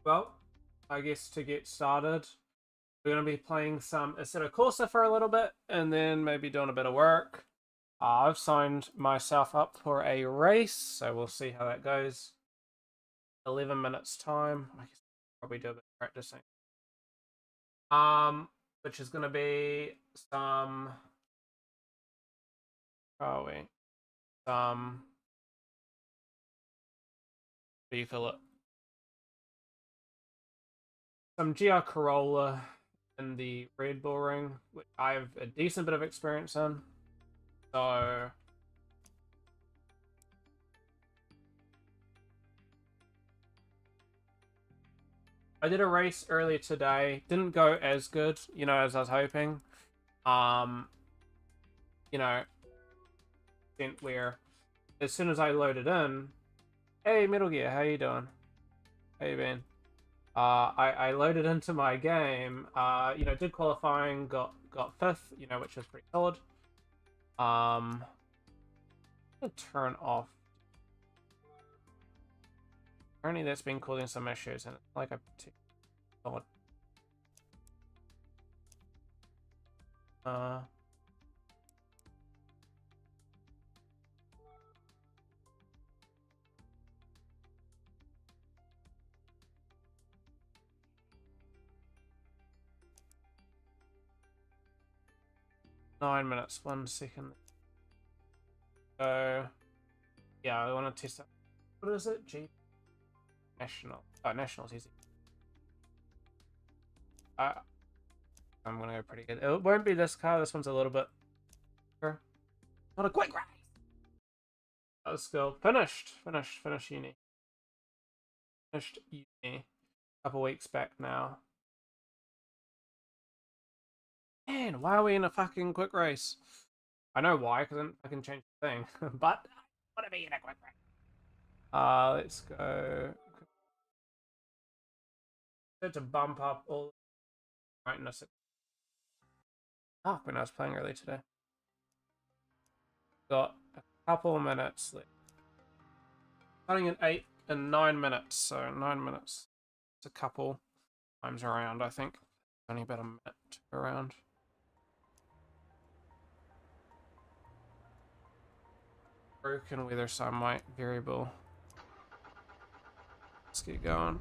Well, I guess to get started, we're going to be playing some Assetto Corsa for a little bit, and then maybe doing a bit of work. I've signed myself up for a race, so we'll see how that goes. 11 minutes time. I guess I'll probably do a bit of practicing. Which is going to be some. Oh wait, some. What do you call it? Some GR Corolla in the Red Bull Ring, which I have a decent bit of experience in. So I did a race earlier today. Didn't go as good, as I was hoping. Um, you know, where as soon as I loaded in, hey Metal Gear, how you doing? How you been? I loaded into my game. Did qualifying, got fifth. Which was pretty solid. I'm gonna turn off. Apparently, that's been causing some issues, and it's like a solid. 9 minutes, 1 second. So, yeah, I want to test that. What is it? G National. Oh, National's easy. I'm gonna go pretty good. It won't be this car. This one's a little bit. Not a quick race. Let's go. Finished uni. Finished uni. A couple weeks back now. Man, why are we in a fucking quick race? I know why, because I can change the thing. But I want to be in a quick race. Let's go. To bump up all brightness. Oh, when I was playing early today. Got a couple minutes left. Starting in 9 minutes, so 9 minutes. It's a couple times around, I think. Only about a minute around. Broken weather sunlight variable. Let's get going.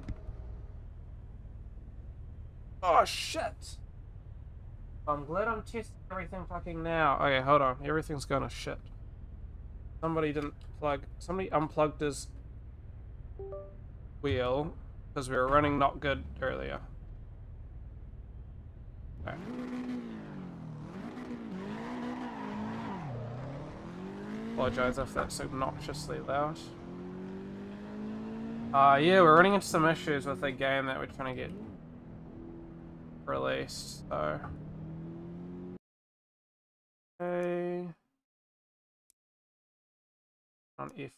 Oh shit! I'm glad I'm testing everything fucking now. Okay, hold on. Everything's going to shit. Somebody unplugged his wheel because we were running not good earlier. Okay. Apologize if that's obnoxiously loud. Yeah, we're running into some issues with the game that we're trying to get released, so. Okay. On F.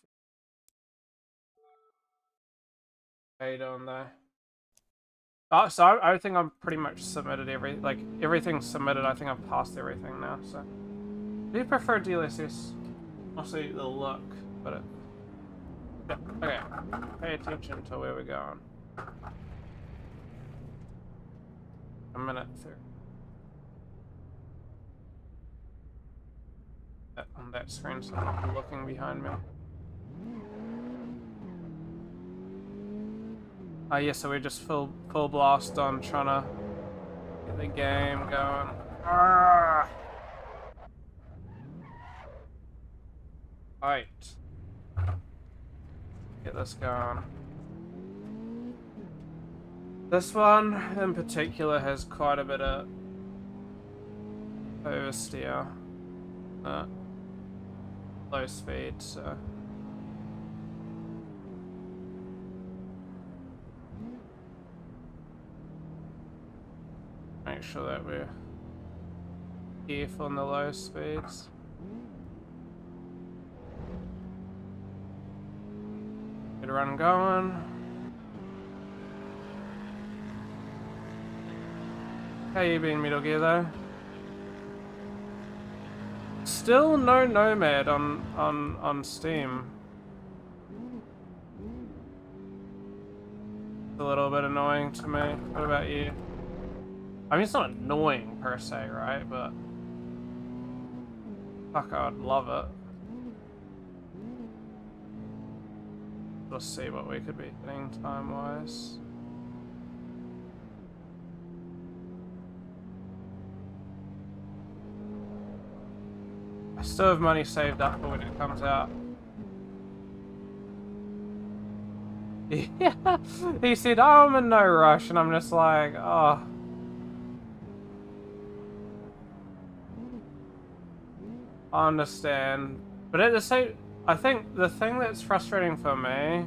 How you doing there? Oh, so I think I'm pretty much submitted everything's submitted. I think I've passed everything now, so. Do you prefer DLSS? Mostly the look, but it... Yeah, okay. Pay attention to where we're going. A minute through. On that screen, so I'm not looking behind me. Yeah, so we're just full blast on trying to get the game going. Right. Get this going. This one in particular has quite a bit of oversteer. Low speed, so. Make sure that we're careful on the low speeds. Get a run going. How you been, Metal Gear, though? Still no Nomad on Steam. a little bit annoying to me. What about you? I mean, it's not annoying per se, right? But fuck, I would love it. Let's see what we could be getting time-wise. I still have money saved up for when it comes out. Yeah, he said, oh, I'm in no rush, and I'm just like, oh. I understand. But at the same, I think the thing that's frustrating for me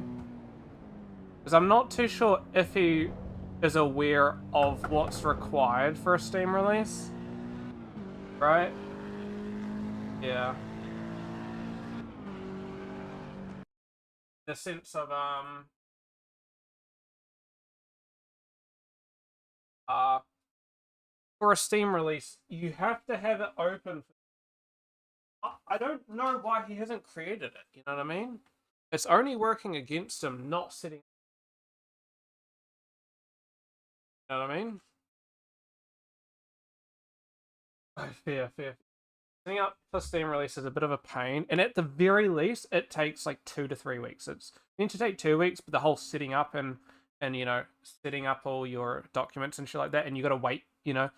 is I'm not too sure if he is aware of what's required for a Steam release. Right? Yeah. The sense of, for a Steam release, you have to have it open. I don't know why he hasn't created it, you know what I mean? It's only working against him, not sitting. You know what I mean? Fair. Setting up for Steam release is a bit of a pain, and at the very least, it takes like 2 to 3 weeks. It's meant to take 2 weeks, but the whole setting up and you know, setting up all your documents and shit like that, and you got to wait, you know,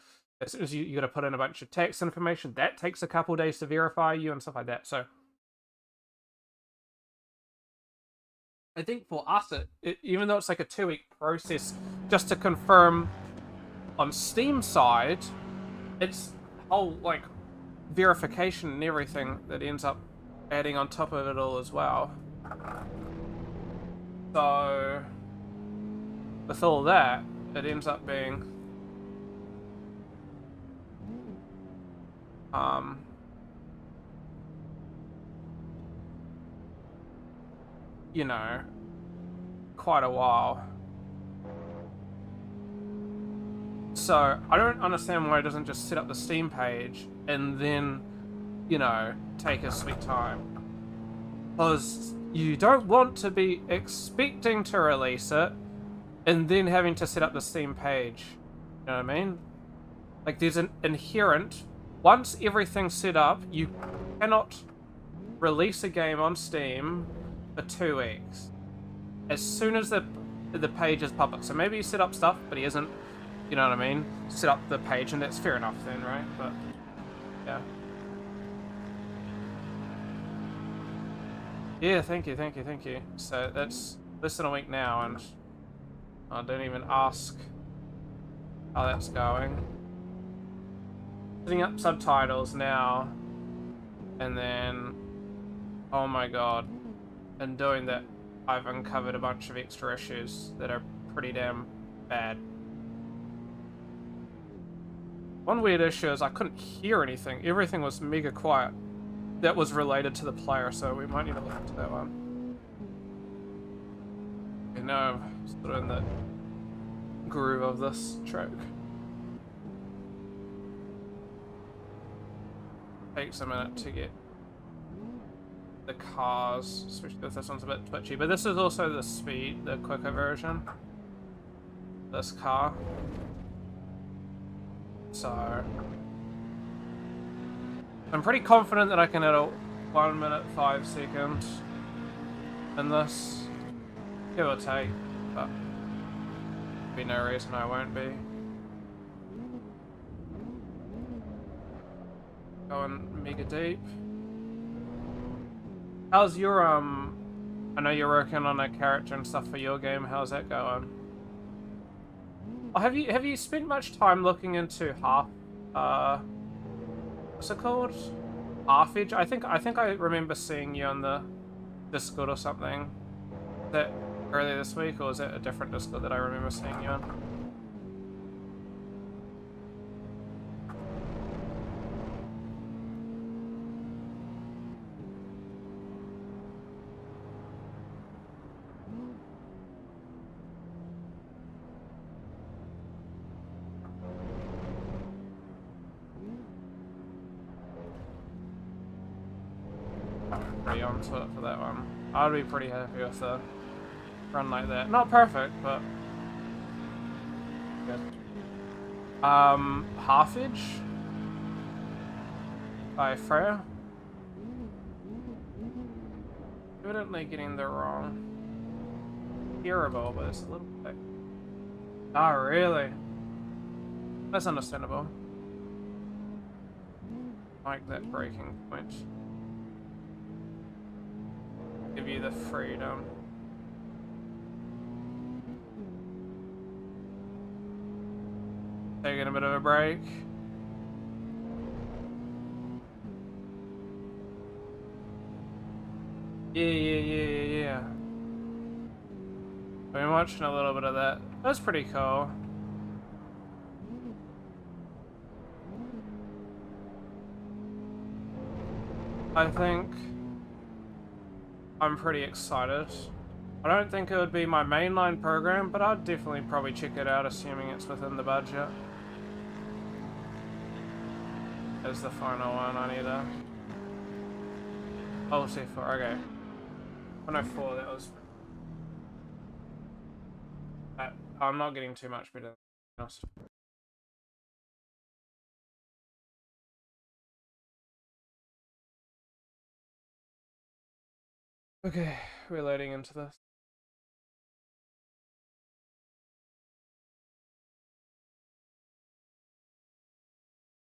as soon as you got to put in a bunch of tax information, that takes a couple days to verify you and stuff like that. So I think for us, even though it's like a 2-week process just to confirm on Steam side, it's whole like verification and everything that ends up adding on top of it all as well. So with all that, it ends up being you know, quite a while. So I don't understand why it doesn't just set up the Steam page and then, you know, take a sweet time. Because you don't want to be expecting to release it and then having to set up the Steam page. You know what I mean? Like, there's an inherent, once everything's set up, you cannot release a game on Steam for 2 weeks. As soon as the page is public. So maybe he set up stuff, but he isn't, you know what I mean? Set up the page, and that's fair enough then, right? But, yeah. Yeah, thank you. So that's less than a week now, and I don't even ask how that's going. Setting up subtitles now, and then, oh my god, in doing that, I've uncovered a bunch of extra issues that are pretty damn bad. One weird issue is I couldn't hear anything. Everything was mega quiet. That was related to the player, so we might need to look into that one. You know, sort of in the groove of this track. Takes a minute to get the cars, especially if this one's a bit twitchy. But this is also the speed, the quicker version. This car. So I'm pretty confident that I can hit a 1 minute 5 seconds in this, give or take, but there'll be no reason I won't be. Going mega deep. How's your I know you're working on a character and stuff for your game. How's that going? Oh, have you spent much time looking into what's it called? Half-Edge? I think I remember seeing you on the Discord or something. Is that earlier this week, or is it a different Discord that I remember seeing you on? Pretty onto it for that one. I'd be pretty happy with a run like that. Not perfect, but good. Halfage by Freya. Evidently getting the wrong hearable, but it's a little bit. Oh, really? That's understandable. I like that breaking point. Give you the freedom. Taking a bit of a break. Yeah. I've been watching a little bit of that. That's pretty cool. I think I'm pretty excited. I don't think it would be my mainline program, but I'd definitely probably check it out, assuming it's within the budget. As the final one, I need a... Oh, C4, okay. 104, that was... I'm not getting too much better, to be honest. Okay, reloading into this.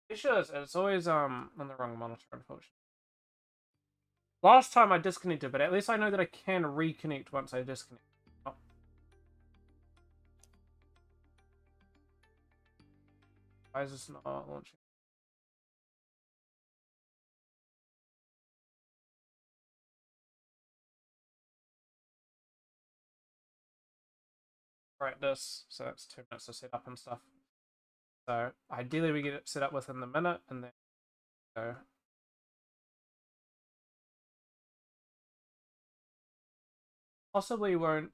It shows, it's always on the wrong monitor, unfortunately. Last time I disconnected, but at least I know that I can reconnect once I disconnect. Oh. Why is this not launching? Right, this, so that's 2 minutes to set up and stuff. So ideally we get it set up within the minute and then go. Possibly won't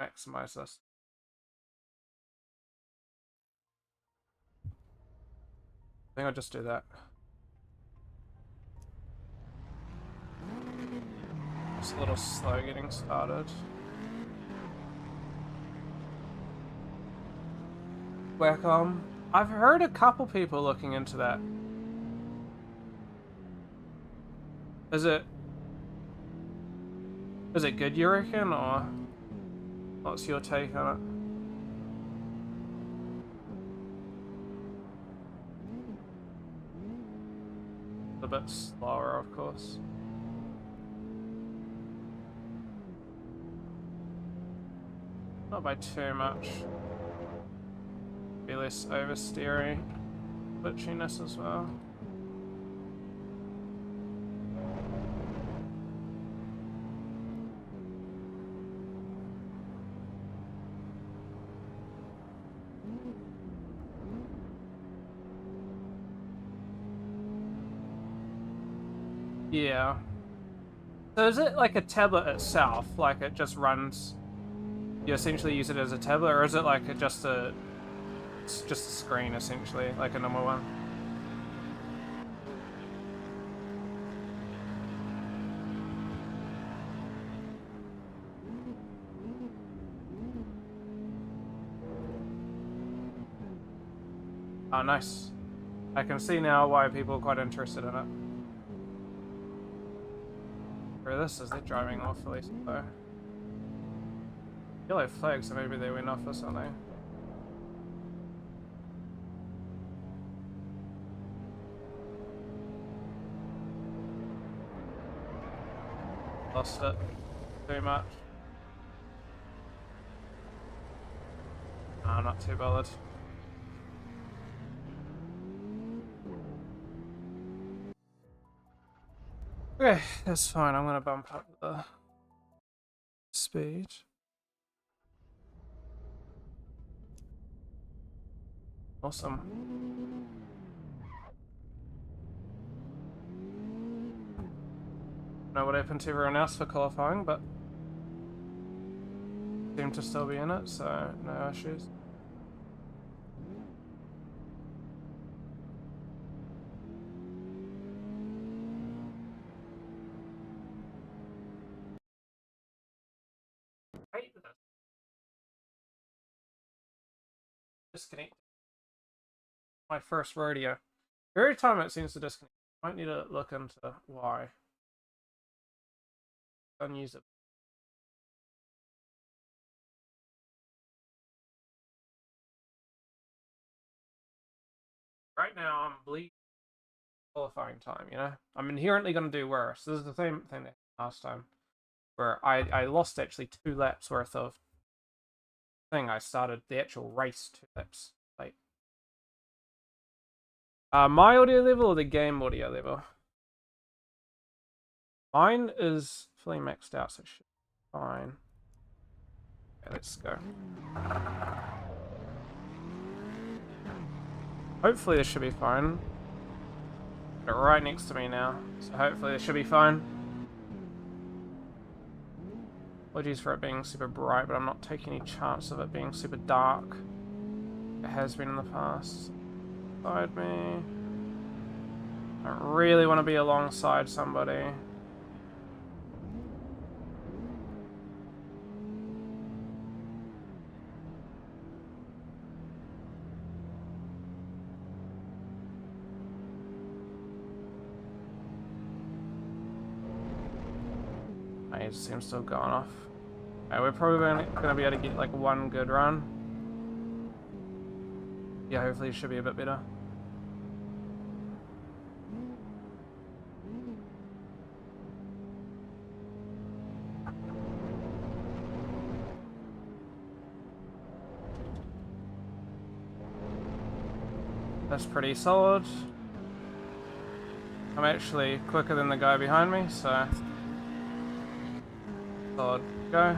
maximize this. I think I'll just do that. It's a little slow getting started. Wacom. I've heard a couple people looking into that. Is it good, you reckon, or what's your take on it? A bit slower, of course. Not by too much. Be less oversteering, glitchiness as well. Yeah. So is it like a tablet itself? Like it just runs... You essentially use it as a tablet, or is it like just a screen essentially, like a normal one? Oh, nice. I can see now why people are quite interested in it. For this is they're driving awfully slow. Yellow flags, so maybe they went off or something. Lost it too much. I'm not too bothered. Okay, that's fine. I'm gonna bump up the speed. Awesome. Know what happened to everyone else for qualifying, but seem to still be in it, so no issues. disconnect. My first rodeo. Every time it seems to disconnect. Might need to look into why. Unusable. Right now, I'm bleeding qualifying time, you know? I'm inherently going to do worse. This is the same thing that last time, where I lost actually 2 laps worth of thing. I started the actual race 2 laps late. My audio level or the game audio level? Mine is fully maxed out, so it should be fine. Okay, let's go. Hopefully this should be fine. They're right next to me now, so hopefully this should be fine. Apologies for it being super bright, but I'm not taking any chance of it being super dark. It has been in the past. Beside me. I really want to be alongside somebody. It seems to have gone off. We're probably going to be able to get like 1 good run. Yeah, hopefully it should be a bit better. That's pretty solid. I'm actually quicker than the guy behind me, so solid go.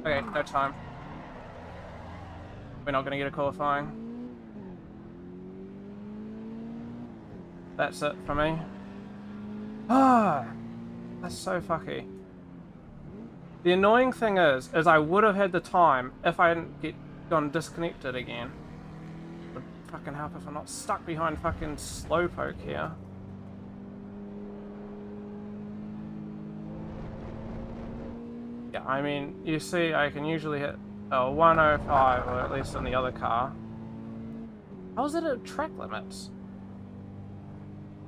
Okay, no time. We're not going to get a qualifying. That's it for me. Ah, that's so fucky. The annoying thing is I would have had the time if I hadn't gone disconnected again. It would fucking help if I'm not stuck behind fucking Slowpoke here. Yeah, I mean, you see, I can usually hit 105, or at least in the other car. How is it at track limits?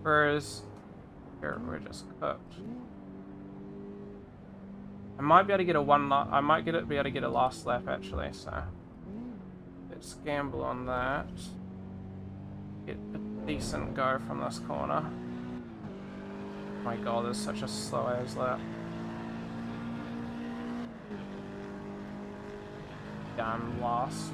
Whereas here we're just cooked. I might be able to get I might be able to get a last lap actually, so let's gamble on that. Get a decent go from this corner. Oh my god, there's such a slow ass lap. Yeah, I'm lost.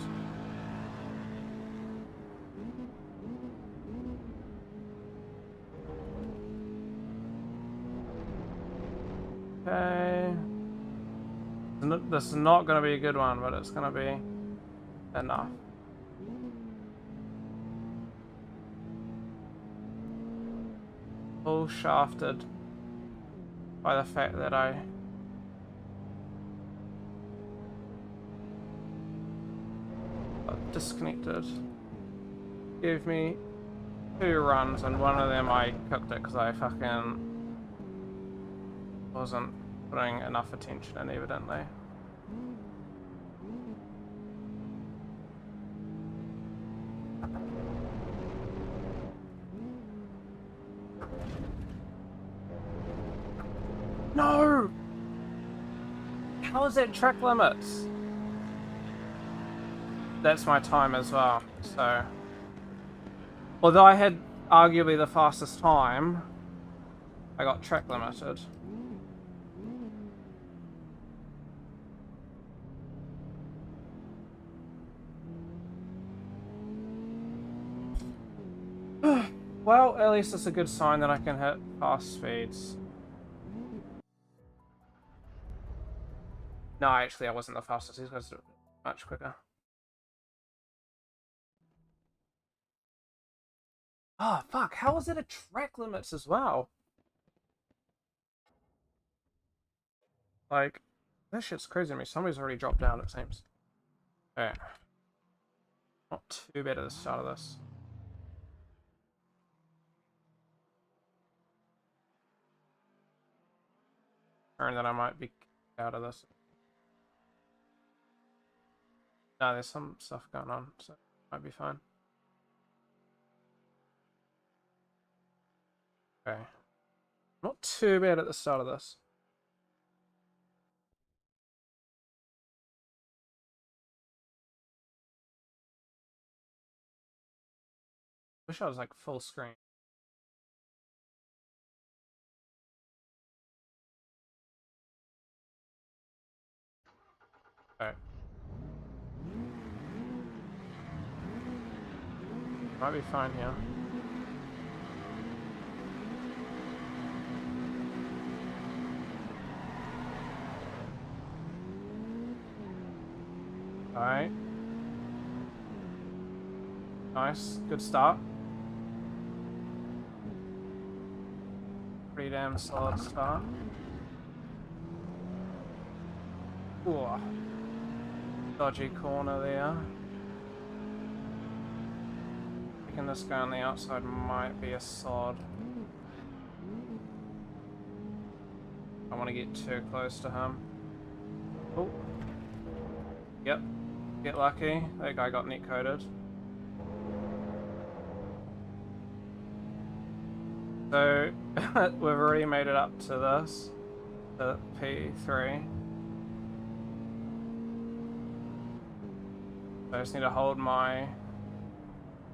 Okay. This is not going to be a good one, but it's going to be enough. All shafted by the fact that I got disconnected. Gave me 2 runs, and one of them I cooked it because I fucking wasn't putting enough attention in, evidently. No! How is that track limits? That's my time as well, so... Although I had arguably the fastest time, I got track limited. Well, at least it's a good sign that I can hit fast speeds. No, actually I wasn't the fastest. These guys are much quicker. Oh, fuck. How is it at track limits as well? Like, that shit's crazy to me. Somebody's already dropped down, it seems. Okay. Not too bad at the start of this. Or that I might be out of this. No, there's some stuff going on, so it might be fine. Okay. Not too bad at the start of this. Wish I was like full screen. Alright. Might be fine here. Alright. Nice. Good start. Pretty damn solid start. Ooh. Dodgy corner there. Thinking this guy on the outside might be a sod. I don't want to get too close to him. Oh. Yep. Get lucky. That guy got net coded. So, we've already made it up to this. The P3. I just need to hold my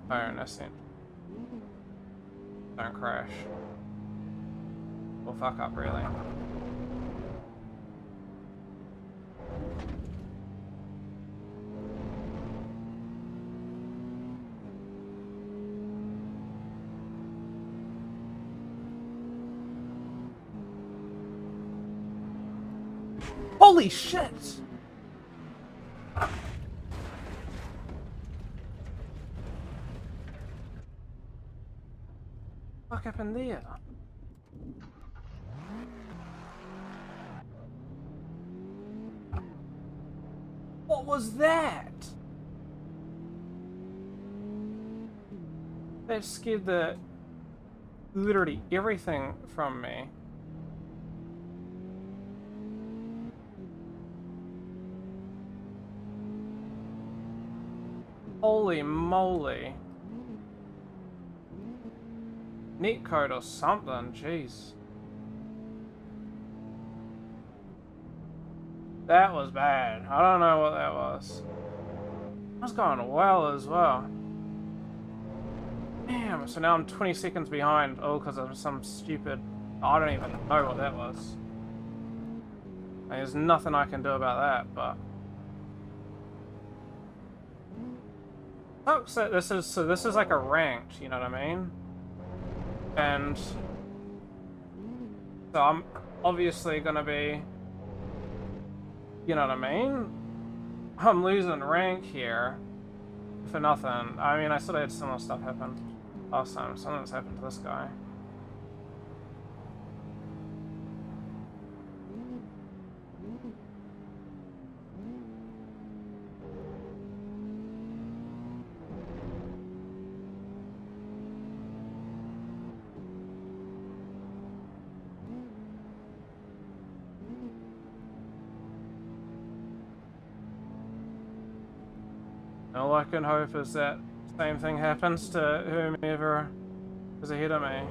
phone, don't crash. Or fuck up, really. Holy shit! What happened there? What was that? That scared the literally everything from me. Holy moly. Netcode or something, jeez. That was bad. I don't know what that was. That was going well as well. Damn, so now I'm 20 seconds behind. Oh, because of some stupid... I don't even know what that was. There's nothing I can do about that, but... Oh, so this is like a ranked, you know what I mean? And so I'm obviously gonna be, you know what I mean? I'm losing rank here for nothing. I mean, I sort of had similar stuff happen last time. Something's happened to this guy. All I can hope is that same thing happens to whomever is ahead of me.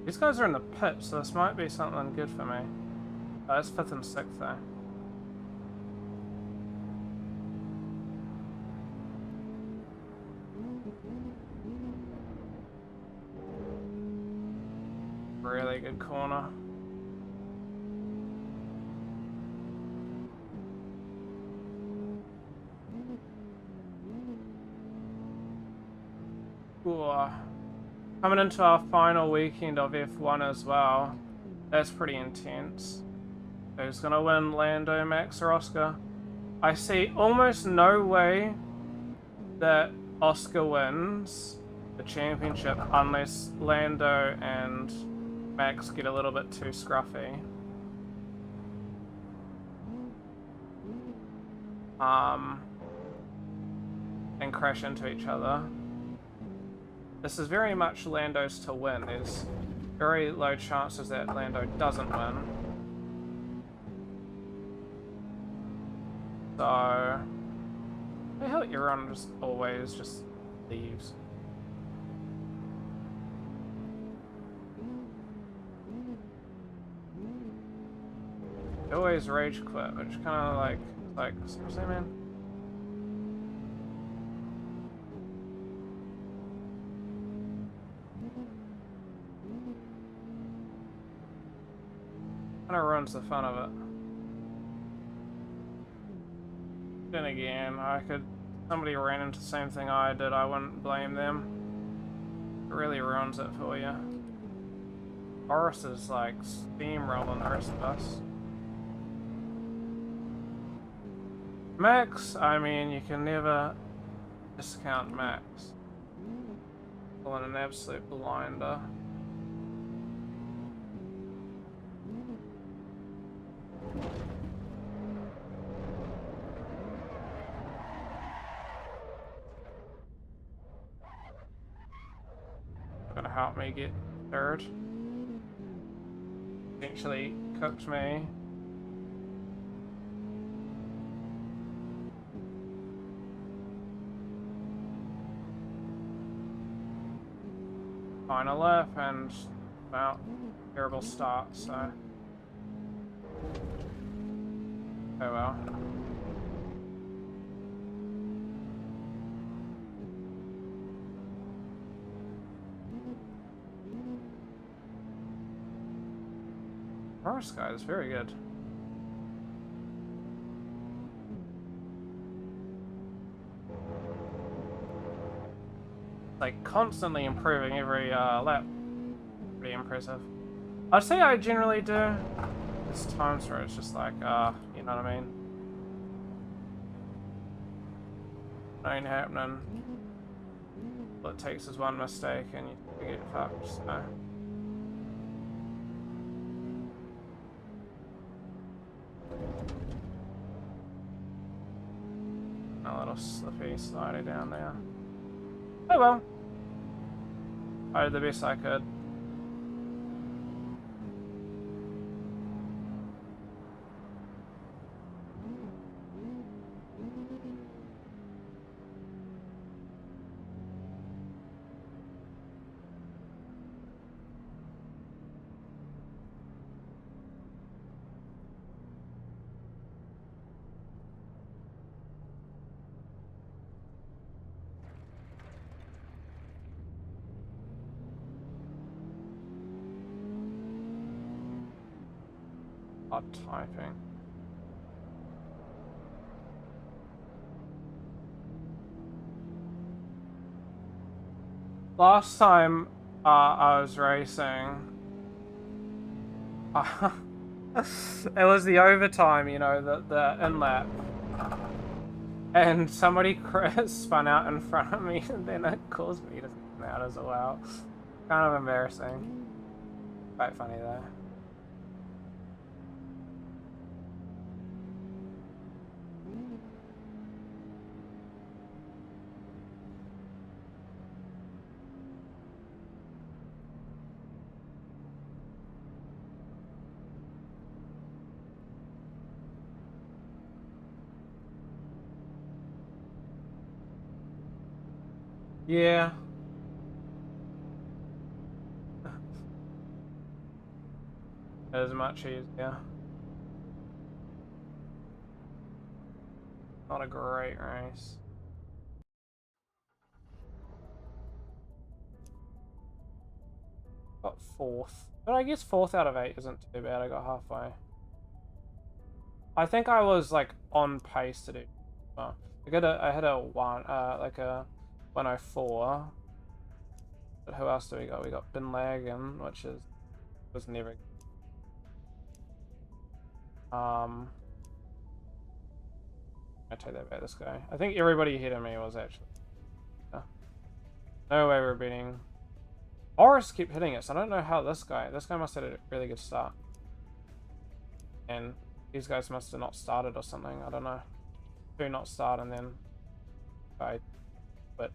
These guys are in the pit, so this might be something good for me. Oh, it's 5th and 6th though. Really good corner. Ooh. Coming into our final weekend of F1 as well. That's pretty intense. Who's gonna win, Lando, Max, or Oscar? I see almost no way that Oscar wins the championship unless Lando and Max get a little bit too scruffy. And crash into each other. This is very much Lando's to win. There's very low chances that Lando doesn't win. So I hope everyone just always just leaves. They always rage quit, which kind of like seriously, man. Kind of ruins the fun of it. Then again, somebody ran into the same thing I did, I wouldn't blame them. It really ruins it for you. Boris is like steamrolling the rest of us. Max, I mean, you can never discount Max. Pulling an absolute blinder. Gonna help me get third. Eventually cooked me. Final lap and, well, terrible start, so. Oh well. Forest guy is very good. Like constantly improving every lap. Pretty impressive. I'd say I generally do. There's times where it's just like, you know what I mean? Ain't happening. All it takes is one mistake and you get fucked, so. A little slippy slidey down there. Oh well. I did the best I could. Odd typing. Last time I was racing, it was the overtime, you know, the in-lap. And somebody spun out in front of me and then it caused me to spin out as well. Kind of embarrassing. Quite funny though. Yeah. It was much easier. Not a great race. Got 4th. But I guess 4th out of 8 isn't too bad. I got halfway. I think I was like on pace to do. Oh, I had a 104. But who else do we got? We got Bin Laden, which was never. I take that back. This guy. I think everybody ahead of me was actually. No way we're beating. Horus keep hitting us. I don't know how this guy. This guy must have had a really good start. And these guys must have not started or something. I don't know. Do not start and then I quit.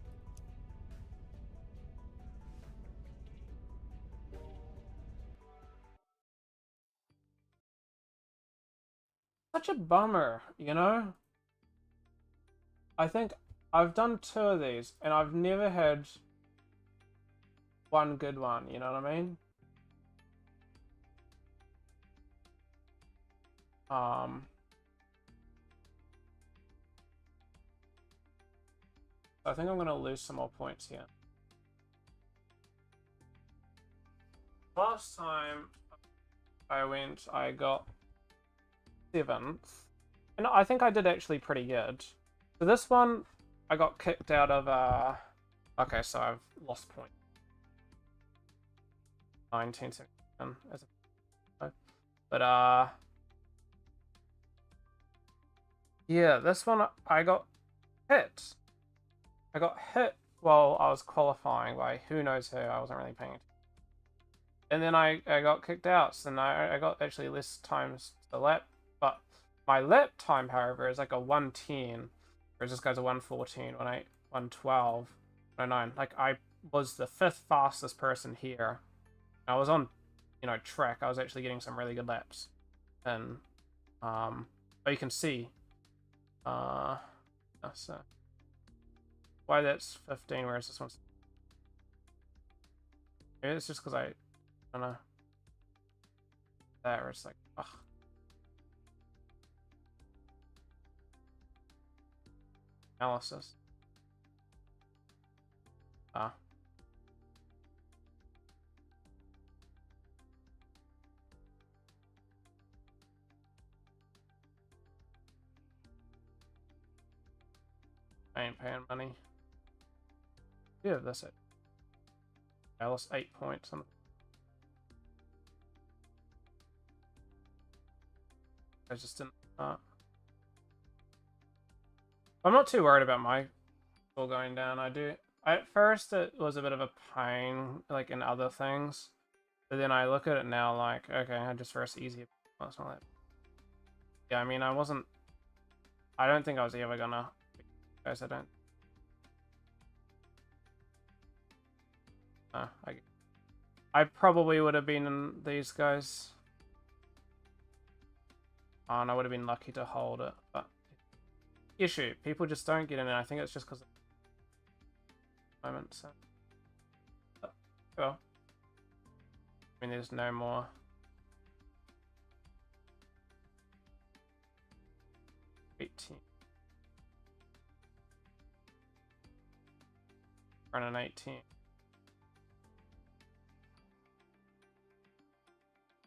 Such a bummer, you know? I think I've done 2 of these and I've never had one good one, you know what I mean? I think I'm going to lose some more points here. Last time I went, I got 7th. And I think I did actually pretty good. So this one, I got kicked out of, okay, so I've lost points. 1977 as a... But, yeah, this one I got hit. I got hit while I was qualifying by who knows who. I wasn't really paying attention. And then I got kicked out, so now I got actually less times the lap. But my lap time, however, is like a 110, whereas this guy's a 114, 18, 112, 109. Like, I was the 5th fastest person here. I was on, you know, track. I was actually getting some really good laps. And, but you can see, that's, why that's 15, whereas this one's... Maybe it's just because I don't know. That, where it's like, ugh. Analysis. Ah. I ain't paying money. Yeah, that's it. I lost 8 points on. I just didn't. I'm not too worried about my score going down. At first, it was a bit of a pain, like in other things, but then I look at it now like, okay, I just first easy. That's not that. Yeah, I mean, I wasn't. I don't think I was ever gonna. Guys, I don't. I probably would have been in these guys. And I would have been lucky to hold it, but issue. People just don't get in it. I think it's just because of the moment, so. Well. I mean, there's no more. Run an 18.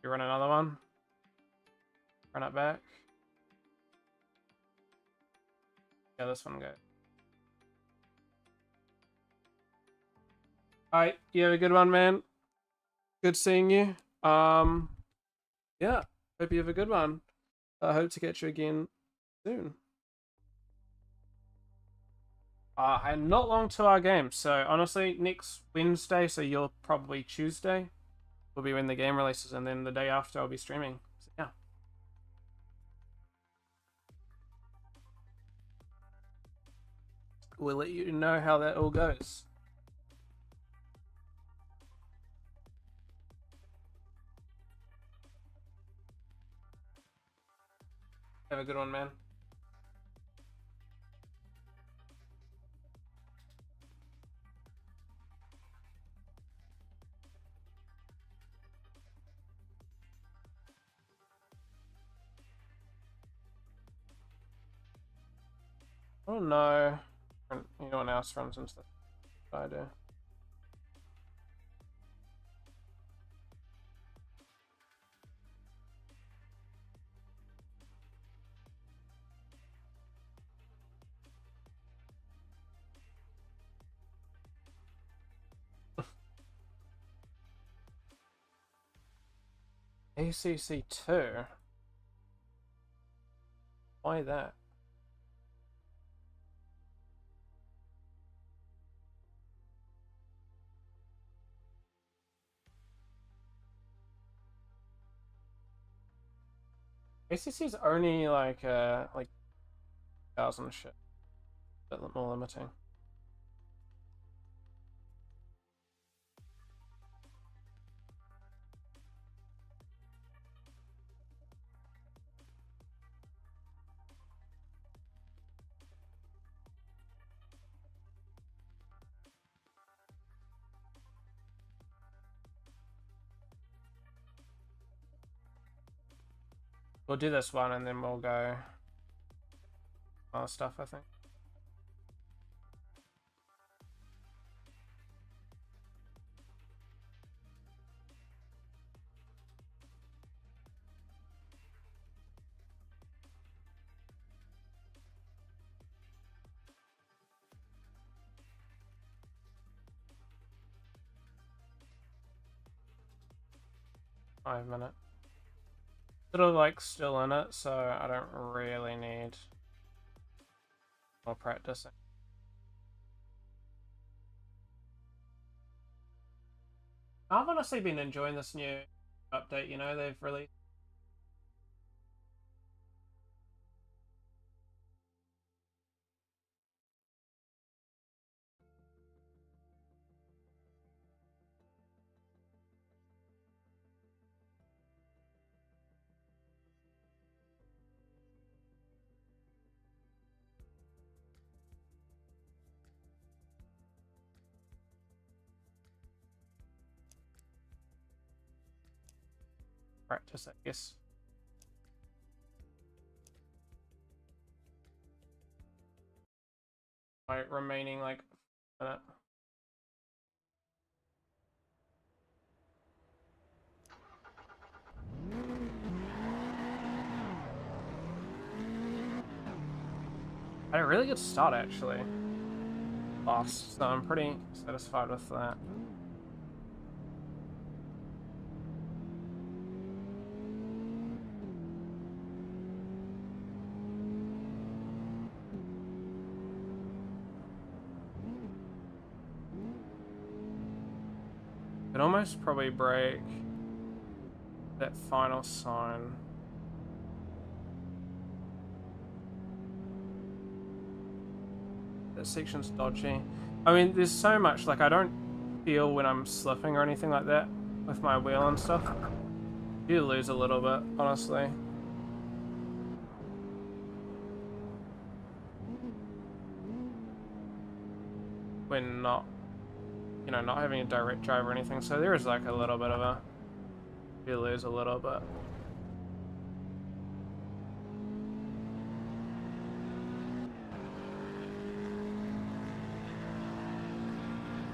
You run another one. Run it back. Yeah, this one goes. Alright, you have a good one, man. Good seeing you. Yeah, hope you have a good one. I hope to catch you again soon. And not long to our game, so honestly, next Wednesday, so you're probably Tuesday, will be when the game releases, and then the day after I'll be streaming. So yeah. We'll let you know how that all goes. Have a good one, man. Oh no. Anyone else runs into stuff? I do. ACC 2. Why that? ACC is only like 1,000 shit. A bit more limiting. We'll do this one and then we'll go other stuff, I think. Five minutes. Sort of like still in it, so I don't really need more practicing. I've honestly been enjoying this new update, you know, they've released. Practice, I guess. My remaining like minute. I had a really good start actually. Lost, so I'm pretty satisfied with that. Could almost probably break that final sign. That section's dodgy. I mean, there's so much, like, I don't feel when I'm slipping or anything like that with my wheel and stuff. You lose a little bit, honestly. When not, you know, not having a direct drive or anything. So there is like a little bit of a, you lose a little bit.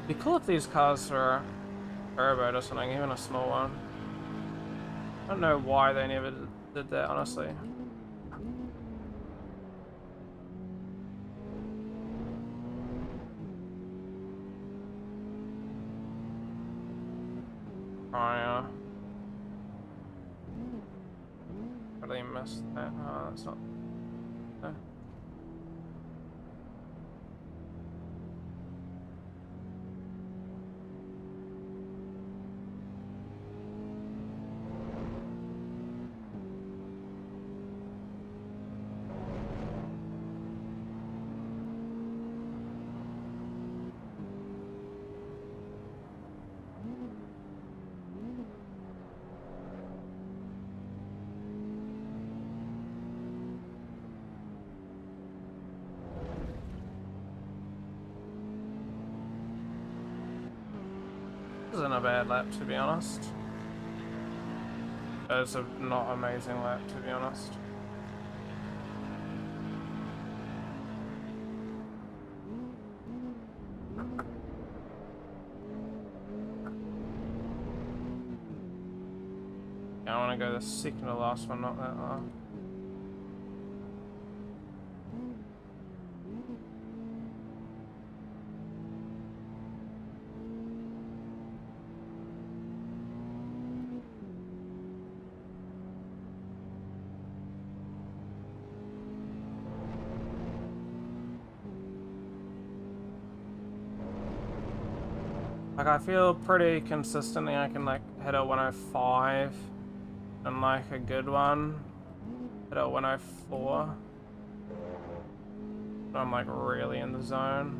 It'd be cool if these cars were turbo or something, even a small one. I don't know why they never did that, honestly. I really missed that. Oh, that's not. No. This isn't a bad lap, to be honest. It's a not amazing lap, to be honest. Yeah, I want to go the second to last one, not that long. Like, I feel pretty consistently I can, like, hit a 105 and, like, a good one, hit a 104. But I'm, like, really in the zone.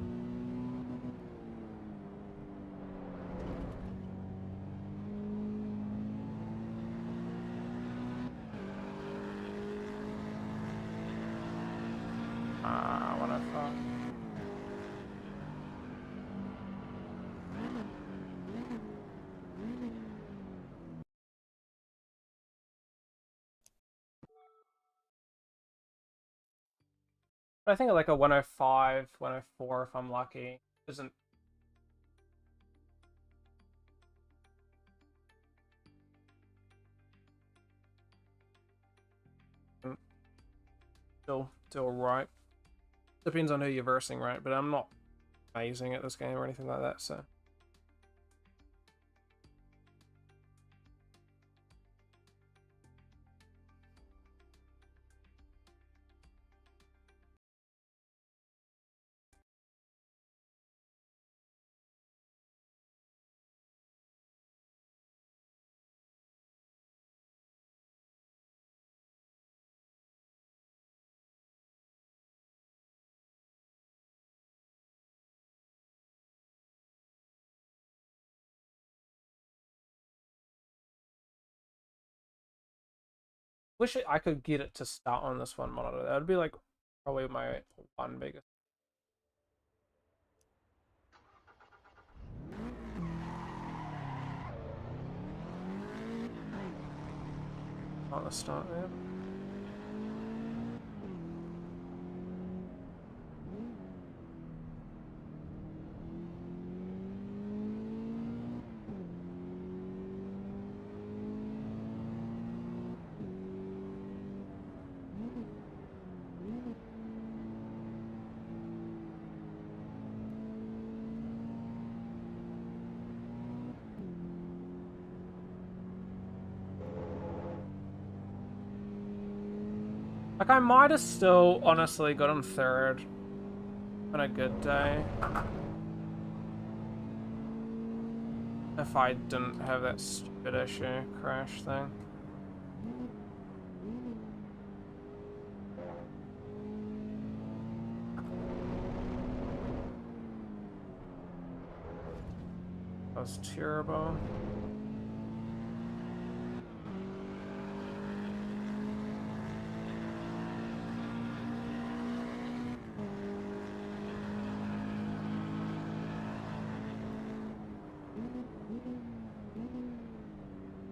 Ah, 105. But I think like a 105, 104 if I'm lucky isn't still right. Depends on who you're versing, right? But I'm not amazing at this game or anything like that, so. Wish I could get it to start on this one monitor. That would be like probably my one biggest. On the start there. Like I might have still honestly gotten third on a good day. If I didn't have that stupid issue crash thing. That was terrible.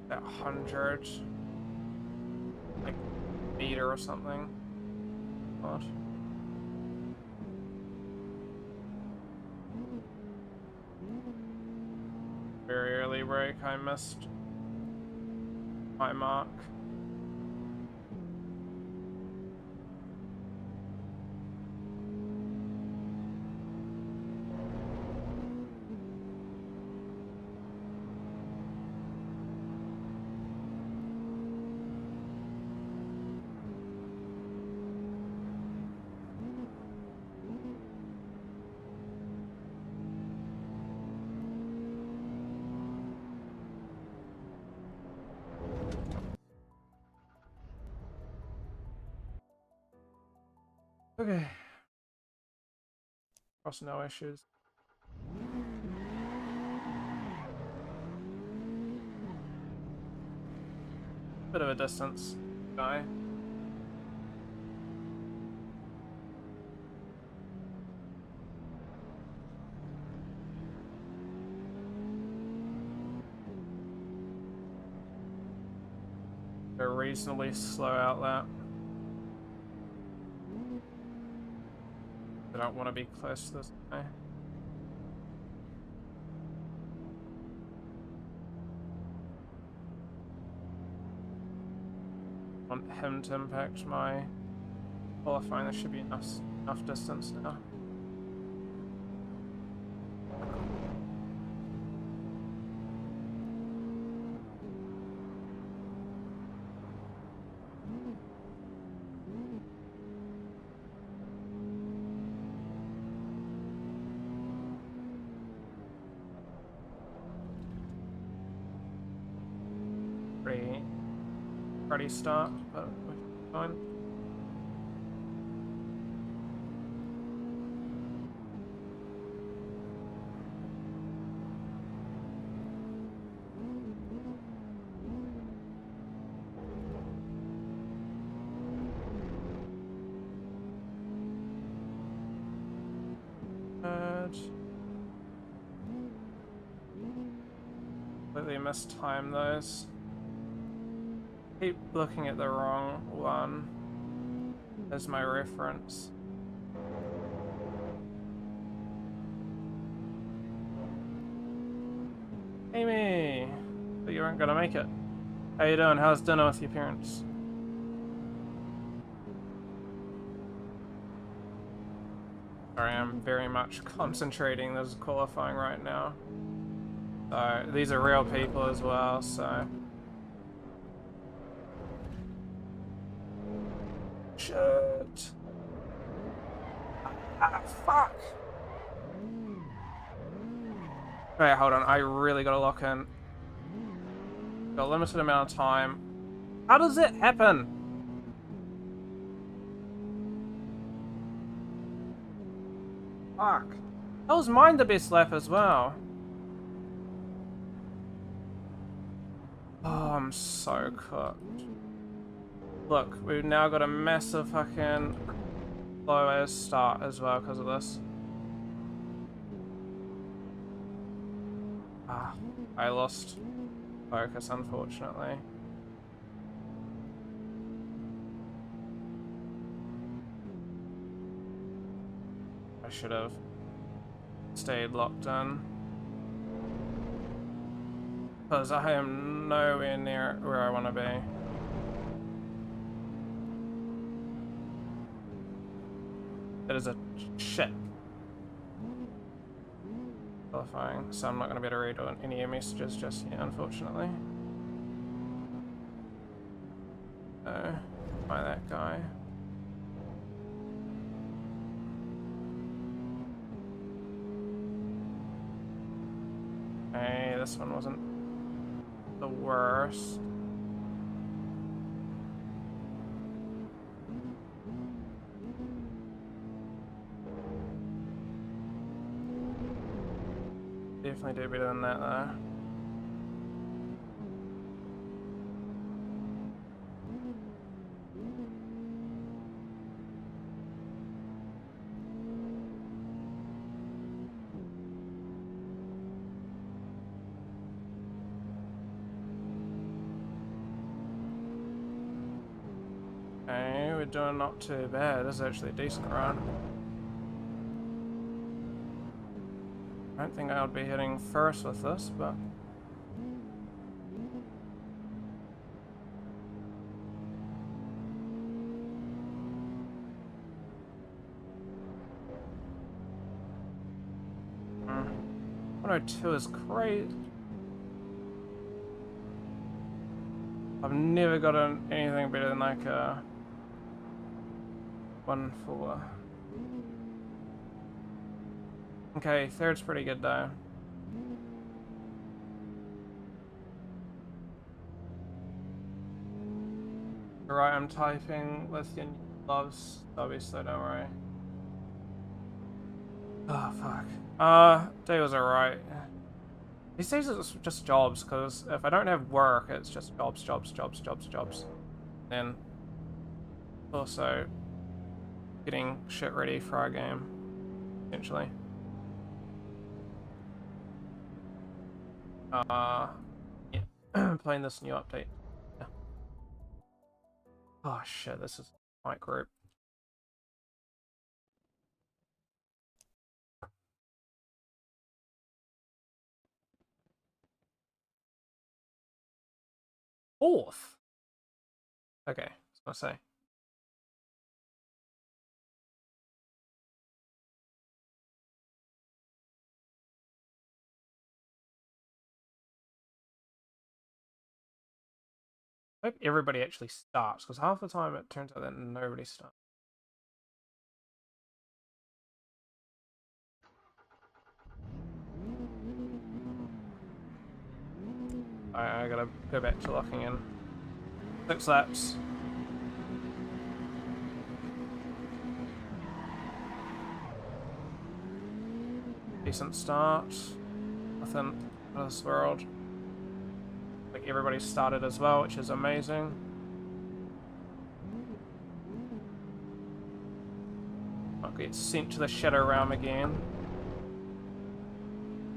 That 100 like meter or something. What? Very early break, I missed my mark. Okay. Cross no issues. Bit of a distance guy. A reasonably slow outlet. I don't want to be close to this guy. I want him to impact my qualifying. There should be enough distance now. cruddy start, but we're fine. Completely mistimed those. Keep looking at the wrong one as my reference. Amy! But you weren't gonna make it. How you doing? How's dinner with your parents? Sorry, I'm very much concentrating. This is qualifying right now. So, these are real people as well, so... Shit! Ah, fuck! Okay, hold on. I really gotta lock in. Got a limited amount of time. How does it happen? Fuck. That was mine the best lap as well. Oh, I'm so cooked. Look, we've now got a massive fucking low as start as well because of this. Ah, I lost focus, unfortunately. I should have stayed locked in. Because I am nowhere near where I want to be. It is a shit. Qualifying, so I'm not going to be able to read on any messages just yet, unfortunately. So, find that guy. Hey, this one wasn't the worst. Definitely do better than that though. Okay, we're doing not too bad. This is actually a decent run. I don't think I would be hitting first with this, but... Hmm. 102 is great. I've never gotten anything better than like a 1-4. Okay, third's pretty good though. Alright, I'm typing Lithium loves, obviously, don't worry. Oh, fuck. Day was alright. These days it's just jobs, because if I don't have work, it's just jobs, jobs, jobs, jobs, jobs. Then, also, getting shit ready for our game, essentially. Yeah, playing this new update. Yeah. Oh shit, this is my group. Fourth. Okay, I was gonna say. I hope everybody actually starts, because half the time it turns out that nobody starts. I gotta go back to locking in. 6 laps. Decent start. Nothing out of this world. Like everybody started as well, which is amazing. I'll get sent to the Shadow Realm again.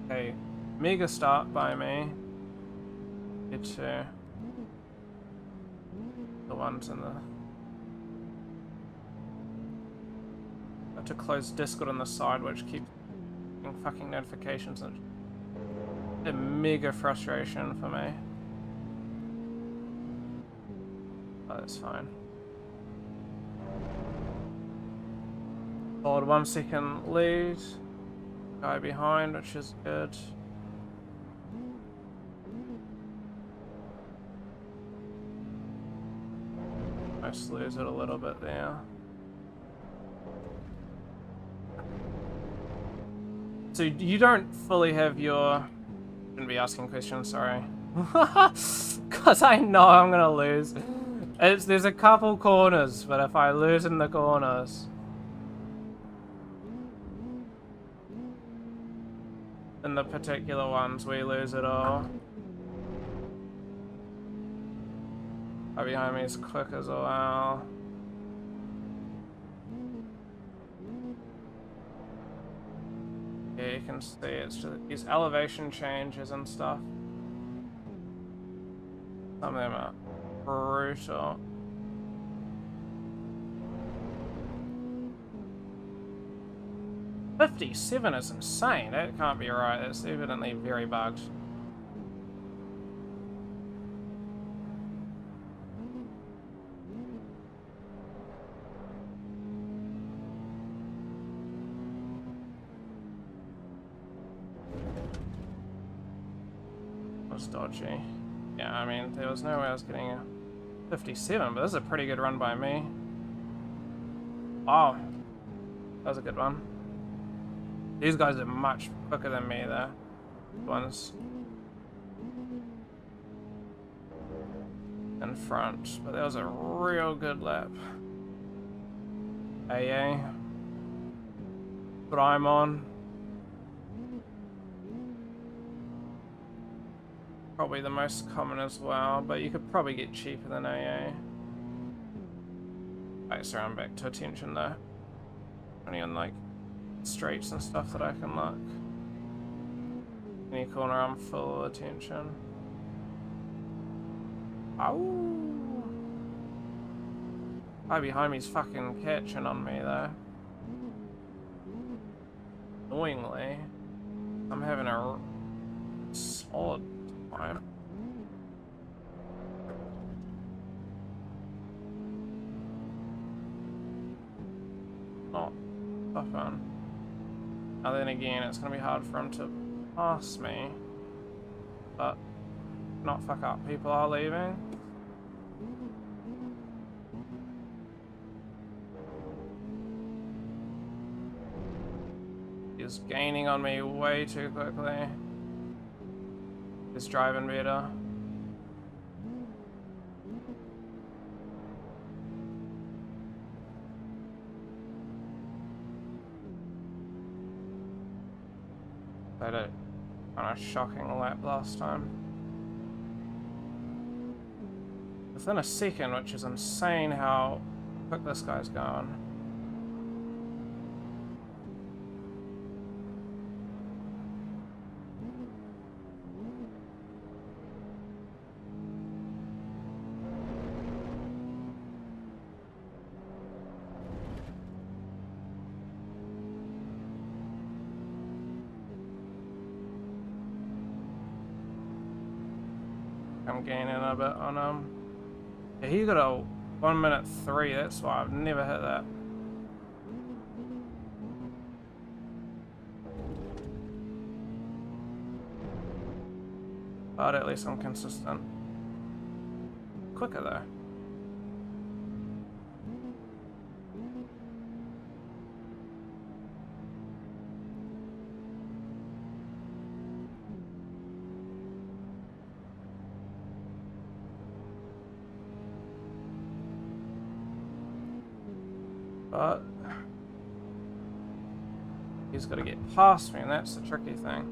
Okay, mega start by me. Get to the ones in the... I have to close Discord on the side, which keeps getting fucking notifications, and a mega frustration for me. Oh, that's fine. Hold 1 second lead. Guy behind, which is good. Almost lose it a little bit there. So you don't fully have your... Shouldn't be asking questions, sorry. Because I know I'm gonna lose. There's a couple corners, but if I lose in the corners... in the particular ones, we lose it all. Oh, behind me is quick as well. Yeah, you can see it's just these elevation changes and stuff. Some of them are brutal. $57 is insane. That can't be right. It's evidently very bugged. It was dodgy. Yeah, I mean, there was no way I was getting a 57, but this is a pretty good run by me. Wow. That was a good one. These guys are much quicker than me, though. One's in front, but that was a real good lap. AA. What I'm on. Probably the most common as well, but you could probably get cheaper than AA. Alright, so I'm back to attention though. Only on like straights and stuff that I can look. Any corner I'm full of attention. Ow! Guy behind me's fucking catching on me though. Annoyingly, I'm having a solid time. Not tough fun. Now then again, it's gonna be hard for him to pass me, but not fuck up. People are leaving. He's gaining on me way too quickly. He's driving better. I had a kind of shocking lap last time. Within a second, which is insane how quick this guy's going. I'm gaining a bit on him. Yeah, he got a 1:03, that's why I've never hit that. But at least I'm consistent. Quicker though. But he's got to get past me, and that's the tricky thing.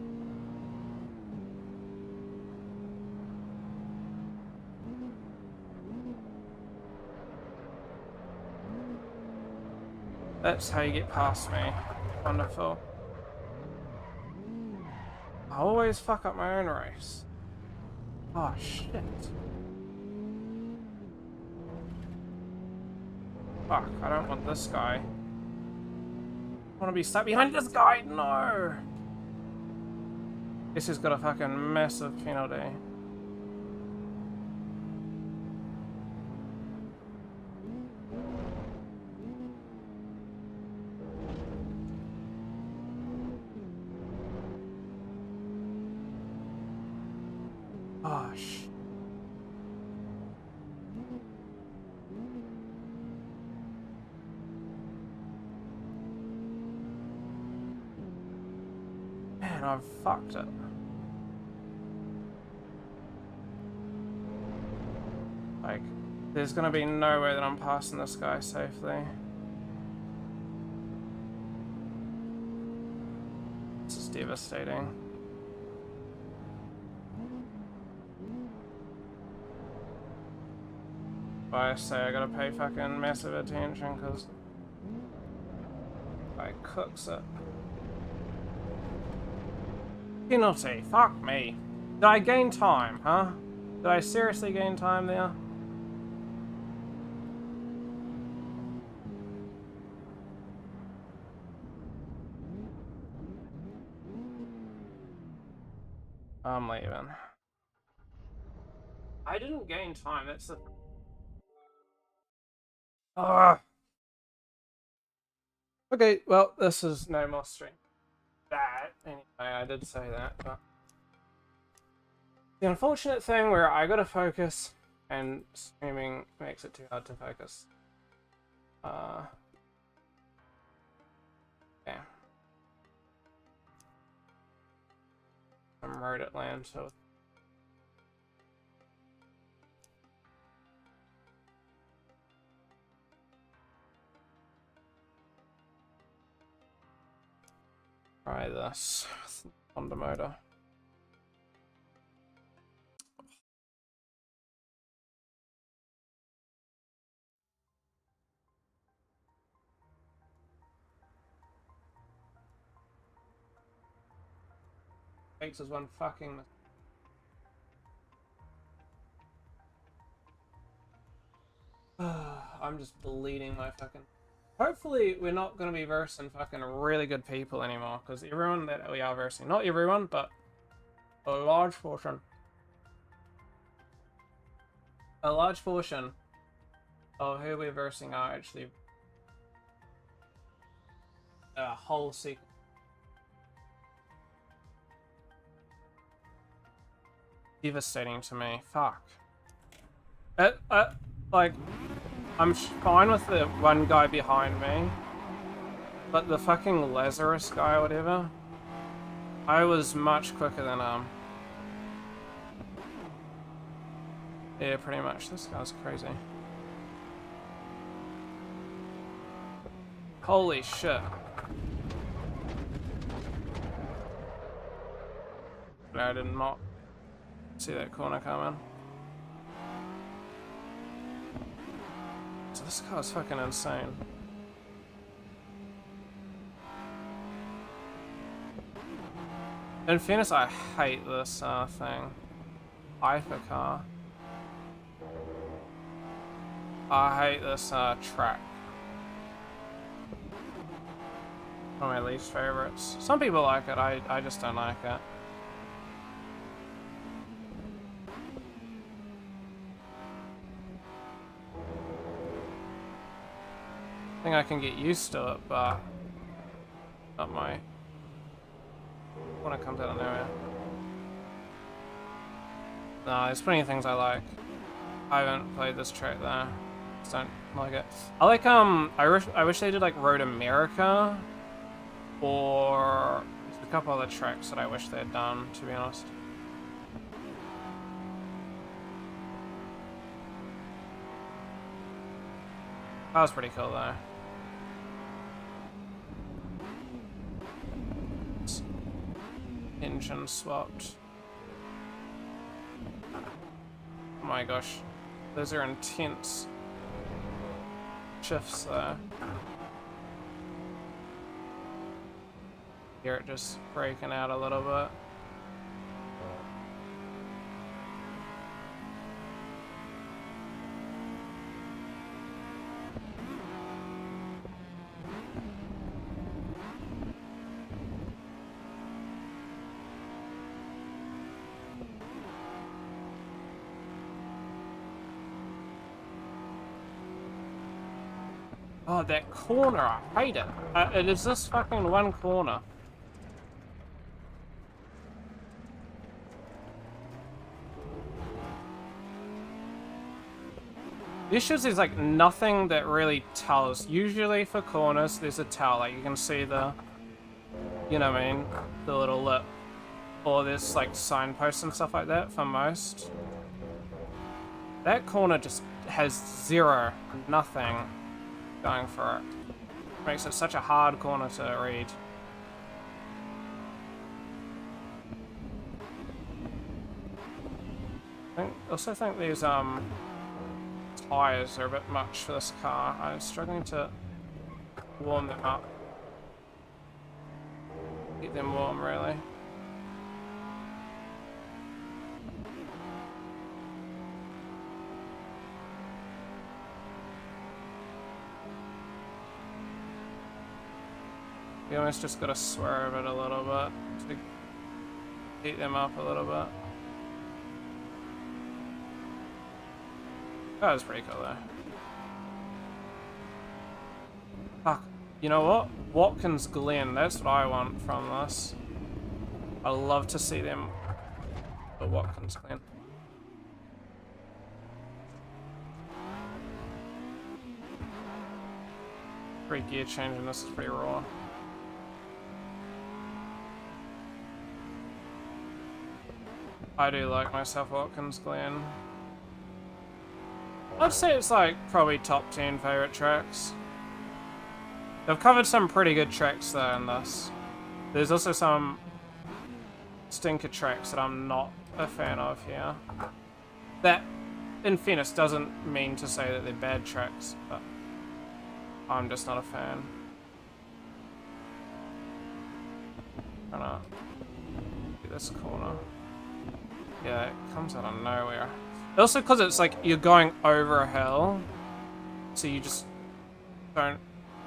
That's how you get past me. Wonderful. I always fuck up my own race. Oh shit. Fuck, I don't want this guy. I want to be stuck behind this guy. No. This has got a fucking massive penalty. Oh shit. Man, I've fucked it. Like, there's gonna be no way that I'm passing this guy safely. This is devastating. I say I gotta pay fucking massive attention because I cooks it. Penalty, fuck me. Did I gain time, huh? Did I seriously gain time there? I'm leaving. I didn't gain time, that's the... Ugh. Okay, well, this is no more stream. That, anyway, I did say that, but... The unfortunate thing where I gotta focus, and streaming makes it too hard to focus. Yeah. I'm road Atlanta. Try this Honda motor. Takes us one fucking. I'm just bleeding my fucking. Hopefully, we're not going to be versing fucking really good people anymore, because everyone that we are versing, not everyone, but a large portion of who we're versing are actually a whole sequence. Devastating to me. Fuck. Like, I'm fine with the one guy behind me, but the fucking Lazarus guy or whatever, I was much quicker than yeah, pretty much. This guy's crazy. Holy shit. I did not see that corner coming. So this car's fucking insane. In fairness, I hate this thing. Hypercar. I hate this track. One of my least favorites. Some people like it, I just don't like it. I think I can get used to it, but not my... when it comes out of nowhere. No, there's plenty of things I like. I haven't played this track though. Just don't like it. I like I wish they did like Road America, or there's a couple other tracks that I wish they had done, to be honest. That was pretty cool though. engine swapped. Oh my gosh. Those are intense shifts there. Hear it just breaking out a little bit. Oh, that corner, I hate it. It is this fucking one corner. The issue is there's like nothing that really tells. Usually for corners, there's a tell. Like you can see the, you know what I mean, the little lip. Or there's like signposts and stuff like that for most. That corner just has zero, nothing going for it. Makes it such a hard corner to read. I also think these tires are a bit much for this car. I'm struggling to warm them up. Keep them warm, really. You almost just gotta swerve it a little bit to heat them up a little bit. That was pretty cool though. Fuck. You know what? Watkins Glen, that's what I want from this. I'd love to see them at Watkins Glen. Pretty gear change and this is pretty raw. I do like myself Watkins Glen. I'd say it's like probably top 10 favorite tracks. They've covered some pretty good tracks there in this. There's also some stinker tracks that I'm not a fan of here. That, in fairness, doesn't mean to say that they're bad tracks, but I'm just not a fan. Trying to do this corner. Yeah, it comes out of nowhere. Also, because it's like you're going over a hill, so you just don't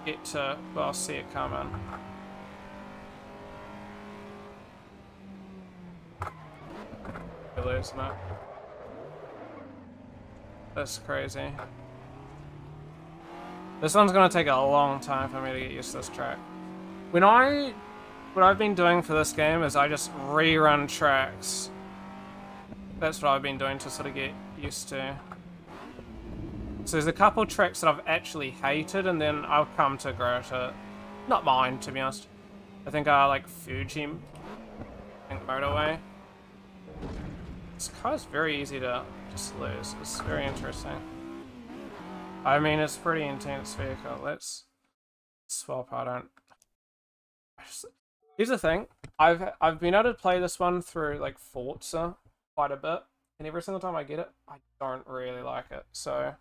get to, well, see it coming. You're losing it. That's crazy. This one's gonna take a long time for me to get used to this track. What I've been doing for this game is I just rerun tracks. That's what I've been doing to sort of get used to. So there's a couple tracks that I've actually hated, and then I've come to grow to not mind, to be honest. I think I like Fuji, I think Motorway. This car's very easy to just lose. It's very interesting. I mean, it's a pretty intense vehicle. Let's swap. Here's the thing. I've been able to play this one through like Forza quite a bit, and every single time I get it, I don't really like it. So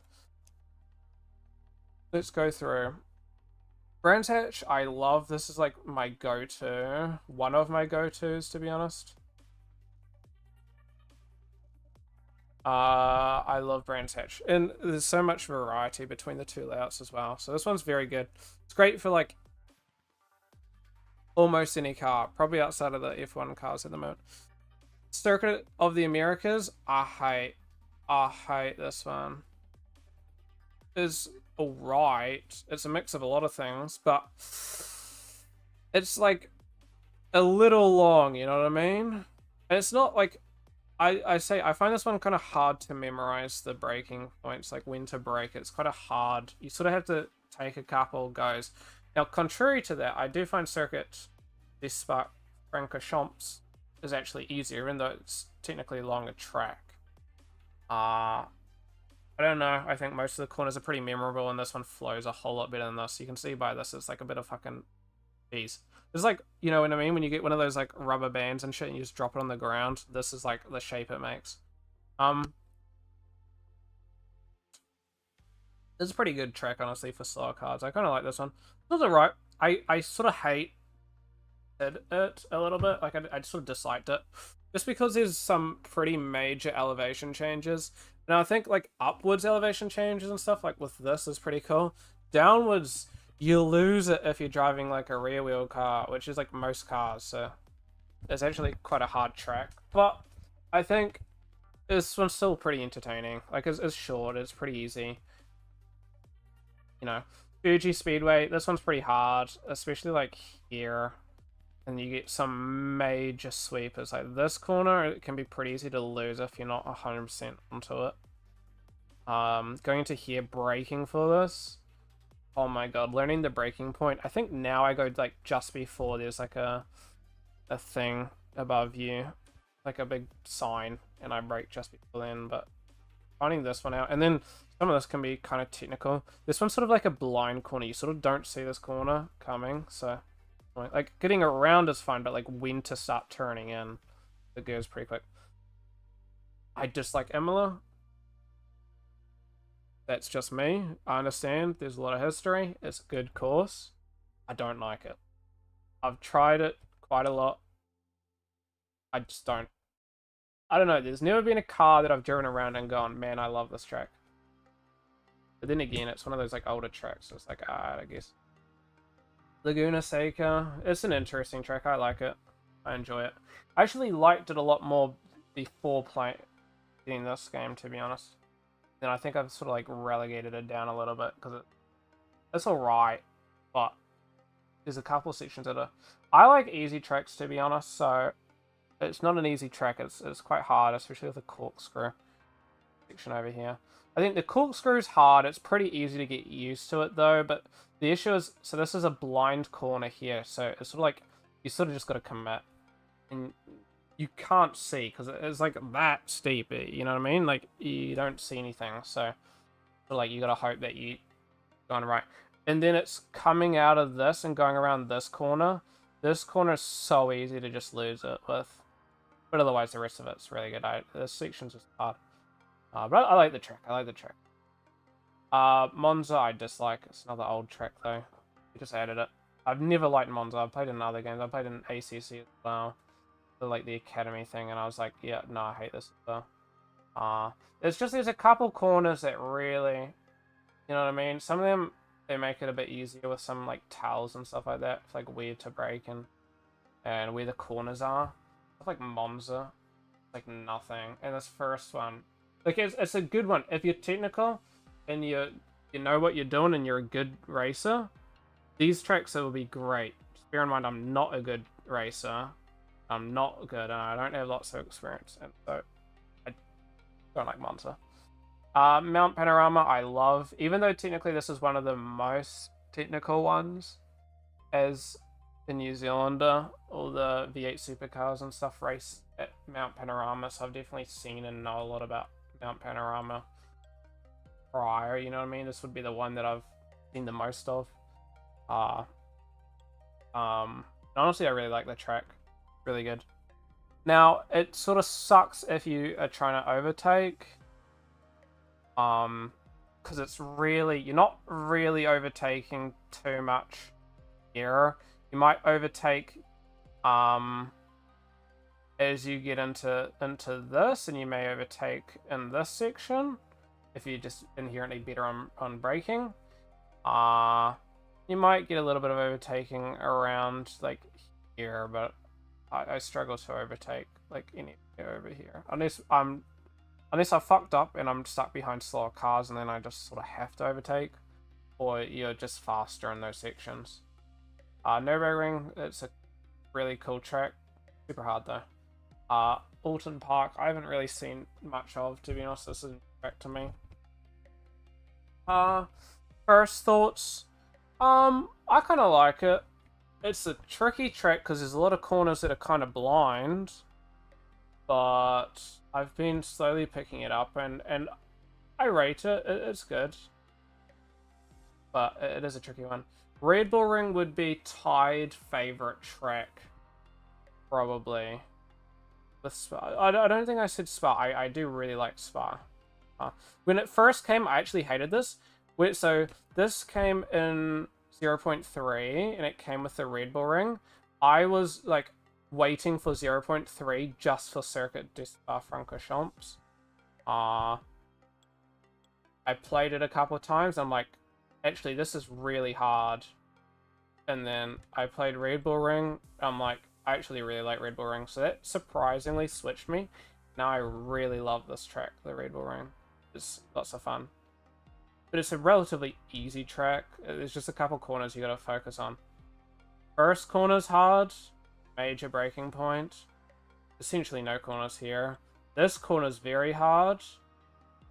let's go through. Brands Hatch, I love. This is like my go-to. One of my go-tos, to be honest. I love Brands Hatch. And there's so much variety between the two layouts as well. So this one's very good. It's great for like almost any car. Probably outside of the F1 cars at the moment. Circuit of the Americas, I hate this one. It's alright. It's a mix of a lot of things, but it's like a little long, you know what I mean? And it's not like, I find this one kind of hard to memorize the braking points, like when to brake. It's quite a hard, you sort of have to take a couple goes. Now, contrary to that, I do find Circuit des Francorchamps is actually easier, even though it's technically a longer track. I don't know. I think most of the corners are pretty memorable, and this one flows a whole lot better than this. You can see by this, it's like a bit of fucking cheese. It's like, you know what I mean? When you get one of those like rubber bands and shit and you just drop it on the ground, this is like the shape it makes. It's a pretty good track, honestly, for slower cars. I kind of like this one. It's alright. I sort of hate it a little bit. Like, I sort of disliked it. Just because there's some pretty major elevation changes. And I think, like, upwards elevation changes and stuff, like with this, is pretty cool. Downwards, you lose it if you're driving, like, a rear-wheel car, which is, like, most cars, so it's actually quite a hard track. But I think this one's still pretty entertaining. Like, it's short, it's pretty easy. You know, Fuji Speedway, this one's pretty hard, especially like here. And you get some major sweepers. Like this corner, it can be pretty easy to lose if you're not 100% onto it. Going into here, braking for this. Oh my god, learning the braking point. I think now I go like just before there's like a thing above you. Like a big sign, and I brake just before then, but finding this one out. And then some of this can be kind of technical. This one's sort of like a blind corner. You sort of don't see this corner coming, so like getting around is fine, but like when to start turning in, it goes pretty quick. I dislike Imola. That's just me. I understand there's a lot of history. It's a good course. I don't like it. I've tried it quite a lot. I just don't. I don't know. There's never been a car that I've driven around and gone, man, I love this track. But then again, it's one of those like older tracks. So it's like, I guess. Laguna Seca. It's an interesting track. I like it. I enjoy it. I actually liked it a lot more before playing this game, to be honest. And I think I've sort of like relegated it down a little bit because it's alright, but there's a couple sections that are. I like easy tracks, to be honest. So it's not an easy track. It's quite hard, especially with the corkscrew section over here. I think the corkscrew's hard. It's pretty easy to get used to it though, but the issue is, so this is a blind corner here, so it's sort of like, you sort of just got to commit. And you can't see, because it's like that steep, you know what I mean? Like, you don't see anything, so like, you got to hope that you going right. And then it's coming out of this and going around this corner. This corner is so easy to just lose it with. But otherwise, the rest of it's really good. This section's just hard. But I like the track. I like the track. Monza, I dislike. It's another old track, though. We just added it. I've never liked Monza. I've played in other games. I played in ACC as well. Like the Academy thing, and I was like, yeah, no, I hate this as well. There's a couple corners that really, you know what I mean? Some of them, they make it a bit easier with some, like, towels and stuff like that. It's, like, weird to break and where the corners are. It's like Monza. Like, nothing. And this first one, like, it's a good one. If you're technical and you know what you're doing and you're a good racer, these tracks will be great. Just bear in mind, I'm not a good racer. I'm not good, and I don't have lots of experience, and so I don't like Monza. Mount Panorama, I love, even though technically this is one of the most technical ones, as the New Zealander, all the V8 supercars and stuff race at Mount Panorama, so I've definitely seen and know a lot about Mount Panorama prior, you know what I mean? This would be the one that I've seen the most of. Honestly, I really like the track. Really good. Now, it sort of sucks if you are trying to overtake. Because it's really, you're not really overtaking too much here. You might overtake as you get into this, and you may overtake in this section if you're just inherently better on braking. You might get a little bit of overtaking around like here, but I struggle to overtake like any over here, unless I fucked up and I'm stuck behind slower cars, and then I just sort of have to overtake, or you're just faster in those sections. Nürburgring, it's a really cool track, super hard though. Alton Park, I haven't really seen much of, to be honest. This is a track to me. First thoughts, I kind of like it. It's a tricky track because there's a lot of corners that are kind of blind, but I've been slowly picking it up, and I rate it. It's good, but it is a tricky one. Red Bull Ring would be tied favorite track, probably. With Spa. I don't think I said Spa. I do really like Spa. When it first came, I actually hated this. So this came in 0.3, and it came with the Red Bull Ring. I was like waiting for 0.3 just for Circuit des Spa-Francorchamps. I played it a couple of times. I'm like, actually, this is really hard. And then I played Red Bull Ring. I'm like, I actually really like Red Bull Ring. So that surprisingly switched me. Now I really love this track, the Red Bull Ring. It's lots of fun. But it's a relatively easy track. There's just a couple corners you gotta focus on. First corner's hard. Major braking point. Essentially no corners here. This corner's very hard.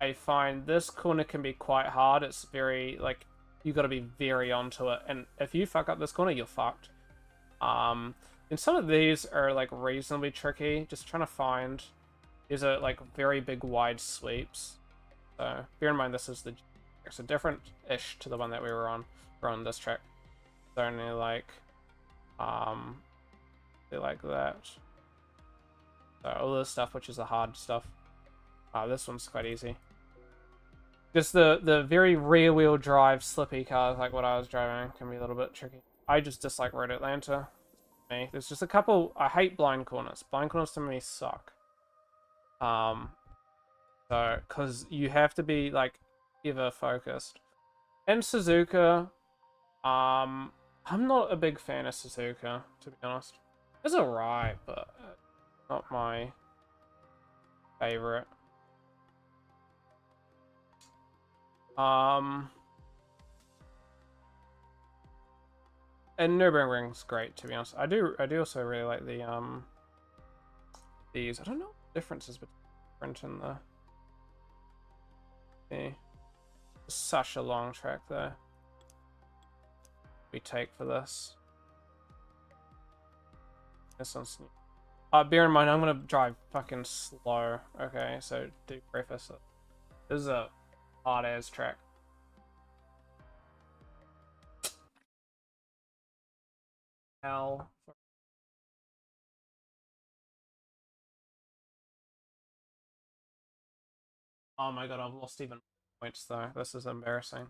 I find this corner can be quite hard. It's very, like, you got to be very onto it. And if you fuck up this corner, you're fucked. And some of these are, like, reasonably tricky. Just trying to find... These are, like, very big, wide sweeps. So, bear in mind this is the... It's a different-ish to the one that we were on. We're on this track. It's only, like... like that. So, all this stuff, which is the hard stuff. This one's quite easy. Just the very rear-wheel drive slippy cars, like what I was driving, can be a little bit tricky. I just dislike Road Atlanta. Me. There's just a couple... I hate blind corners. Blind corners to me suck. So, because you have to be, like, ever focused. And Suzuka, I'm not a big fan of Suzuka, to be honest. It's alright, but not my favorite. And Nürburgring's great, to be honest. I do also really like the these. I don't know what the differences between and the such a long track though. We take for this. This one's new. Bear in mind I'm gonna drive fucking slow. Okay, so do preface it. This is a hard ass track. Hell. Oh my god, I've lost even points though. This is embarrassing.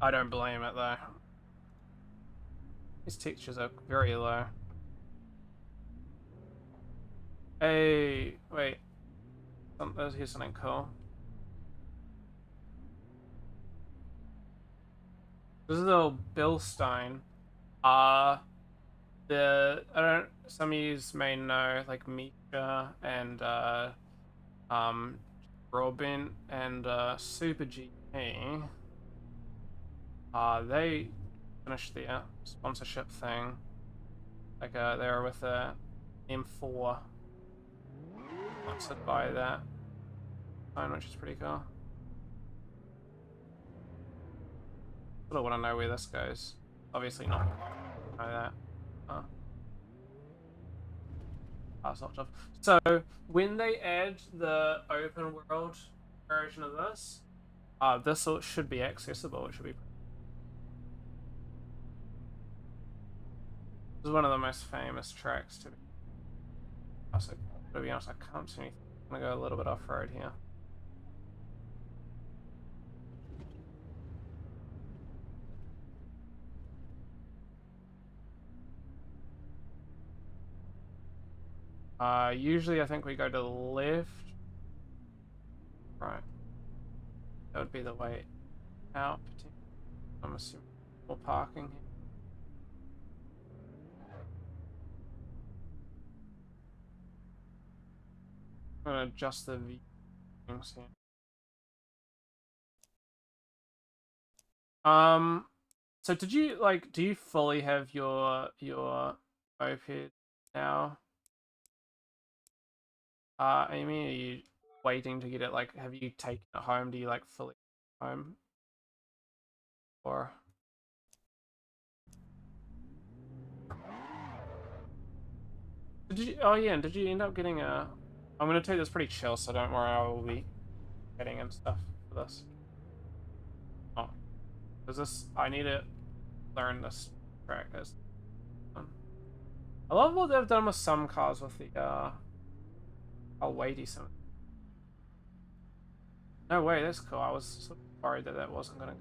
I don't blame it though. These textures are very low. Hey, wait. Here's something cool. This is a little Bilstein. Some of you may know, like Misha and Robin and Super GP. They finished their sponsorship thing. Like they were with the M4. Sponsored by that phone, which is pretty cool. I don't want to know where this goes. Obviously not. Know that. Sort of. So when they add the open world version of this, this should be accessible. It should be. This is one of the most famous tracks to be. Also, to be honest, I can't see anything. I'm gonna go a little bit off road here. Usually I think we go to the left. Right. That would be the way out. I'm assuming more parking here. I'm gonna adjust the views here. So do you fully have your moped now? Amy, are you waiting to get it? Like, have you taken it home? Do you like fully home? Or did you? Oh yeah, and did you end up getting a? I'm gonna take this pretty chill, so don't worry. I will be getting and stuff for this. Oh, Because this, I need to learn this track. I love what they've done with some cars with the, how weighty some. No way, that's cool. I was sort of worried that that wasn't gonna.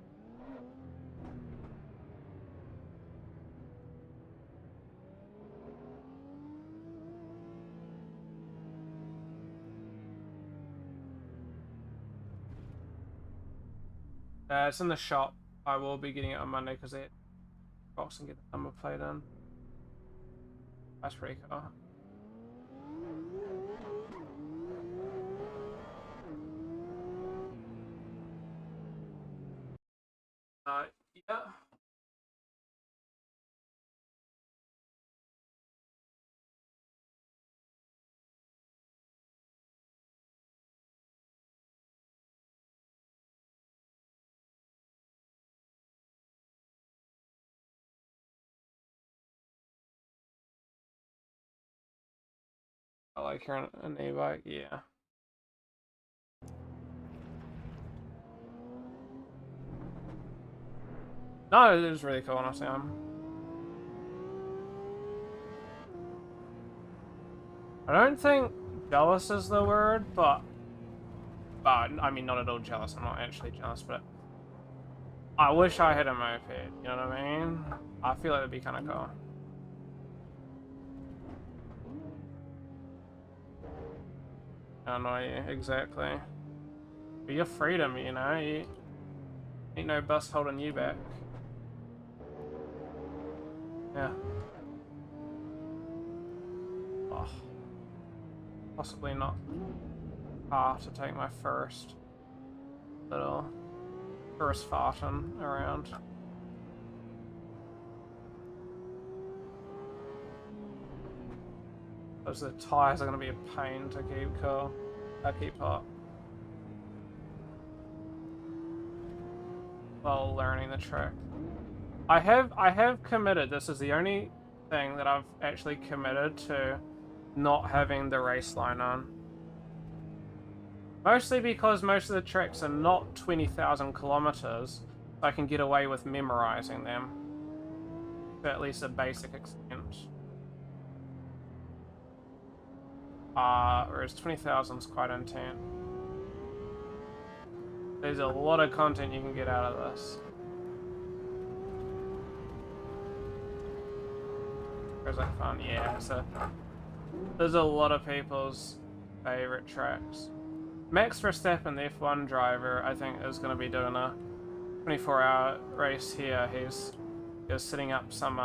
It's in the shop. I will be getting it on Monday because they box and get the number plate in. That's pretty cool. Yeah. I like hearing an e-bike, yeah. No, it is really cool, honestly. I don't think jealous is the word, but I mean, not at all jealous. I'm not actually jealous, but I wish I had a moped. You know what I mean? I feel like it'd be kind of cool. I know you exactly. But your freedom, you know, you ain't no bus holding you back. Yeah. Oh. Possibly not to take my first farting around. Those the tires are gonna be a pain to keep cool. Keep hot. While learning the track. I have committed, this is the only thing that I've actually committed to not having the race line on. Mostly because most of the tracks are not 20,000 kilometers, so I can get away with memorizing them. To at least a basic extent. Whereas 20,000 is quite intense. There's a lot of content you can get out of this. Is that fun? Yeah, so there's a lot of people's favorite tracks. Max Verstappen, the F1 driver, I think is going to be doing a 24-hour race here. He's setting up some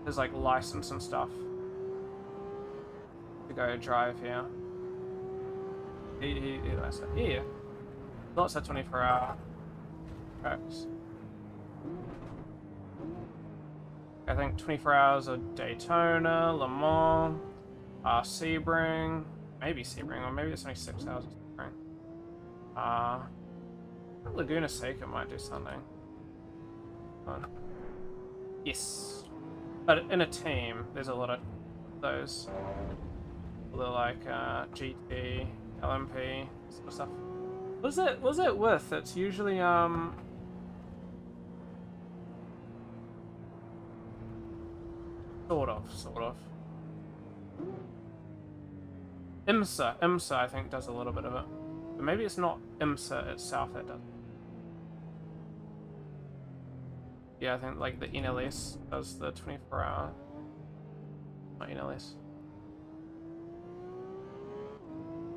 his like license and stuff to go drive here. That's it. Here, lots of 24-hour tracks. I think 24 hours of Daytona, Le Mans, Sebring, maybe Sebring, or maybe it's only 6 hours of Sebring. Laguna Seca might do something. Yes. But in a team, there's a lot of those. They're like GT, LMP, sort of stuff. Was it with? It's usually Sort of. IMSA, I think, does a little bit of it. But maybe it's not IMSA itself that does. Yeah, I think, like, the NLS does the 24-hour. Not NLS.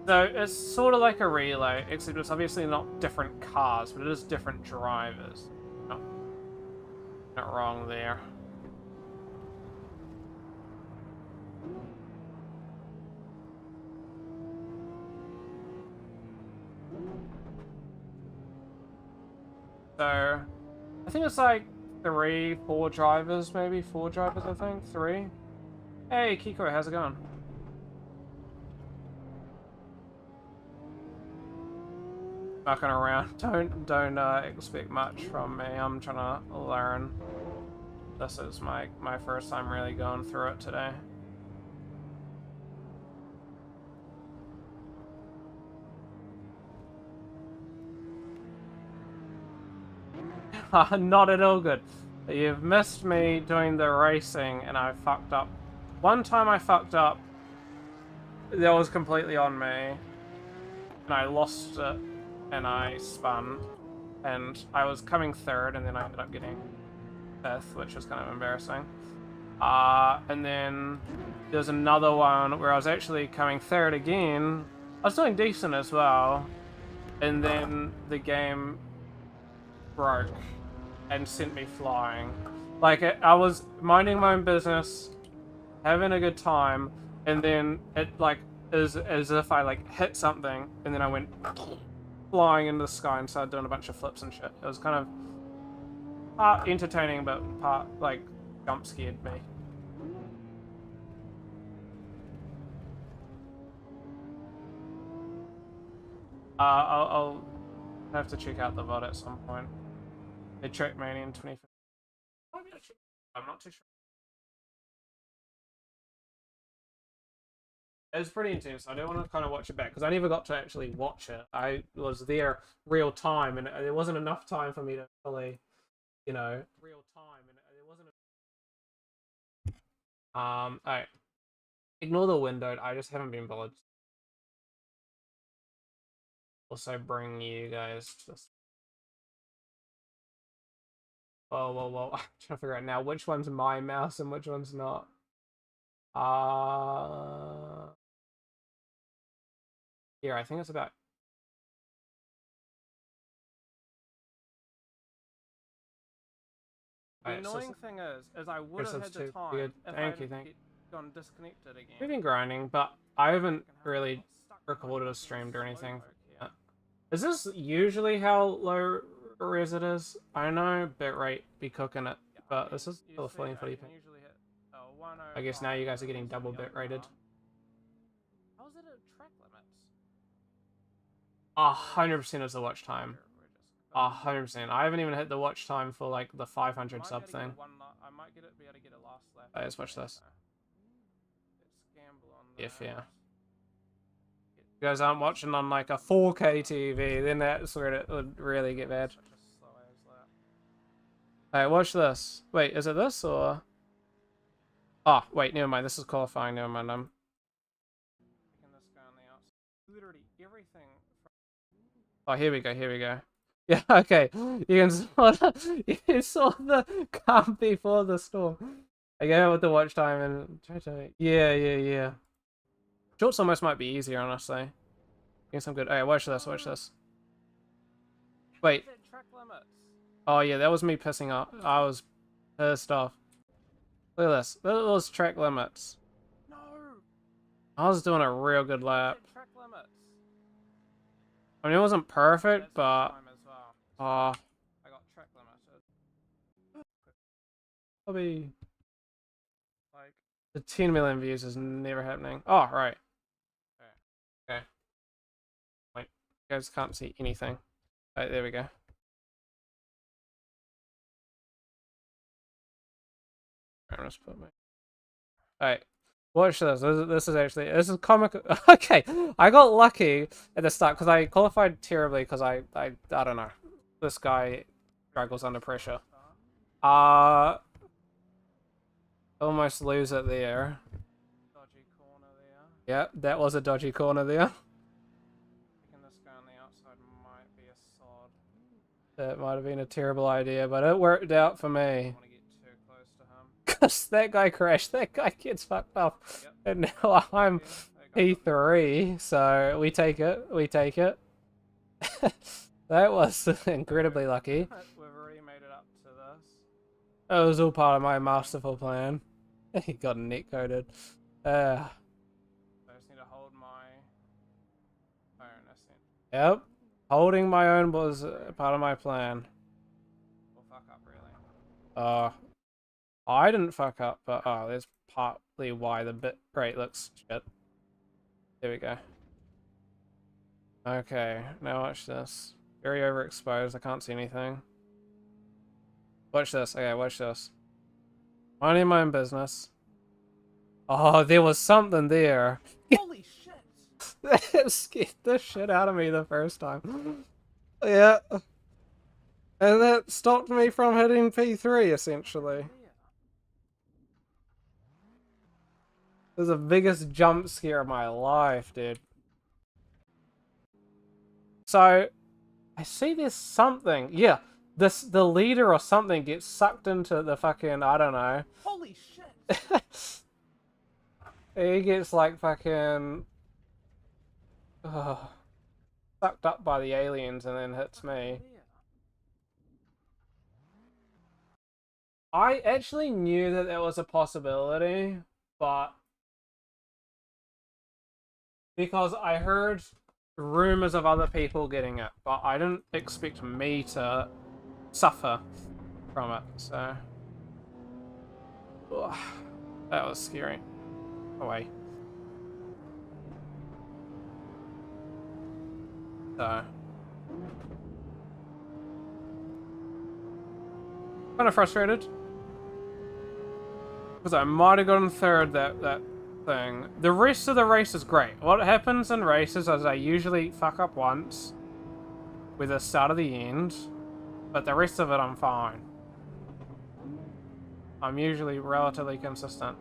So, it's sort of like a relay, except it's obviously not different cars, but it is different drivers. Oh, not wrong there. So, I think it's like 4 drivers, maybe 4 drivers. I think 3. Hey, Kiko, how's it going? Fucking around. Don't expect much from me. I'm trying to learn. This is my first time really going through it today. Not at all good. You've missed me doing the racing, and I fucked up. One time I fucked up. That was completely on me. And I lost it, and I spun. And I was coming third, and then I ended up getting fifth, which was kind of embarrassing. And then there's another one where I was actually coming third again. I was doing decent as well. And then the game broke and sent me flying. Like, I was minding my own business, having a good time, and then it, like, is as if I, like, hit something, and then I went flying into the sky and started doing a bunch of flips and shit. It was kind of part entertaining, but part, like, jump scared me. I'll have to check out the VOD at some point. They Trackmania in 2015. I'm not too sure. It was pretty intense. I do want to kind of watch it back because I never got to actually watch it. I was there real time, and there wasn't enough time for me to fully, you know, real time, and there wasn't. Alright. Ignore the window. I just haven't been bothered. Also, bring you guys to this. Whoa. I'm trying to figure out now which one's my mouse and which one's not. Here, I think it's about. The annoying thing is I would have had the time if I hadn't gone disconnected again. We've been grinding, but I haven't really recorded or streamed or anything. Is this usually how low res it is? I know bitrate be cooking it, but this is still 1440p. I guess now you guys are getting double bit rated. How is it a track limit? 100% is the watch time. 100%. I haven't even hit the watch time for like the 500 sub thing. I might be able to get a last lap. Let's watch this. If yeah. You guys aren't watching on like a 4K TV, then that's where it would really get bad. Alright, watch this. Wait, is it this or? Oh, wait, never mind. This is qualifying. Never mind. I'm. Oh, here we go. Here we go. Yeah. Okay. You saw the calm before the storm. I go with the watch time and try to. Yeah. Shorts almost might be easier, honestly. Getting some good. Alright, watch this. Watch this. Wait. Oh yeah, that was me pissing off. I was pissed off. Look at this. Look at those track limits. No. I was doing a real good lap. I mean, it wasn't perfect, but I got track limits. Probably like the 10 million views is never happening. Oh, right. Okay. Wait, you guys can't see anything. Right, there we go. Alright, watch this. This is comic. Okay, I got lucky at the start because I qualified terribly because I don't know. This guy struggles under pressure. Almost lose it there. Dodgy corner there. Yep, that was a dodgy corner there. Thinking this guy on the outside might be a sod. That might have been a terrible idea, but it worked out for me. Because that guy crashed, that guy gets fucked up. Yep. And now I'm P3, so we take it. That was incredibly lucky. We've already made it up to this. It was all part of my masterful plan. He got netcoded. I just need to hold my own. Yep. Holding my own was part of my plan. We'll fuck up, really. I didn't fuck up, but there's partly why the bit rate looks shit. There we go. Okay, now watch this. Very overexposed, I can't see anything. Watch this, okay, watch this. Minding my own business. Oh, there was something there. Holy shit! That scared the shit out of me the first time. Yeah. And that stopped me from hitting P3, essentially. It was the biggest jump scare of my life, dude. So, I see there's something. Yeah, the leader or something gets sucked into the fucking, I don't know. Holy shit! He gets like fucking sucked up by the aliens and then hits me. I actually knew that was a possibility, but because I heard rumors of other people getting it, but I didn't expect me to suffer from it, so ugh, that was scary. Away. So kind of frustrated because I might have gotten third that thing. The rest of the race is great. What happens in races is I usually fuck up once with the start of the end, but the rest of it I'm fine. I'm usually relatively consistent.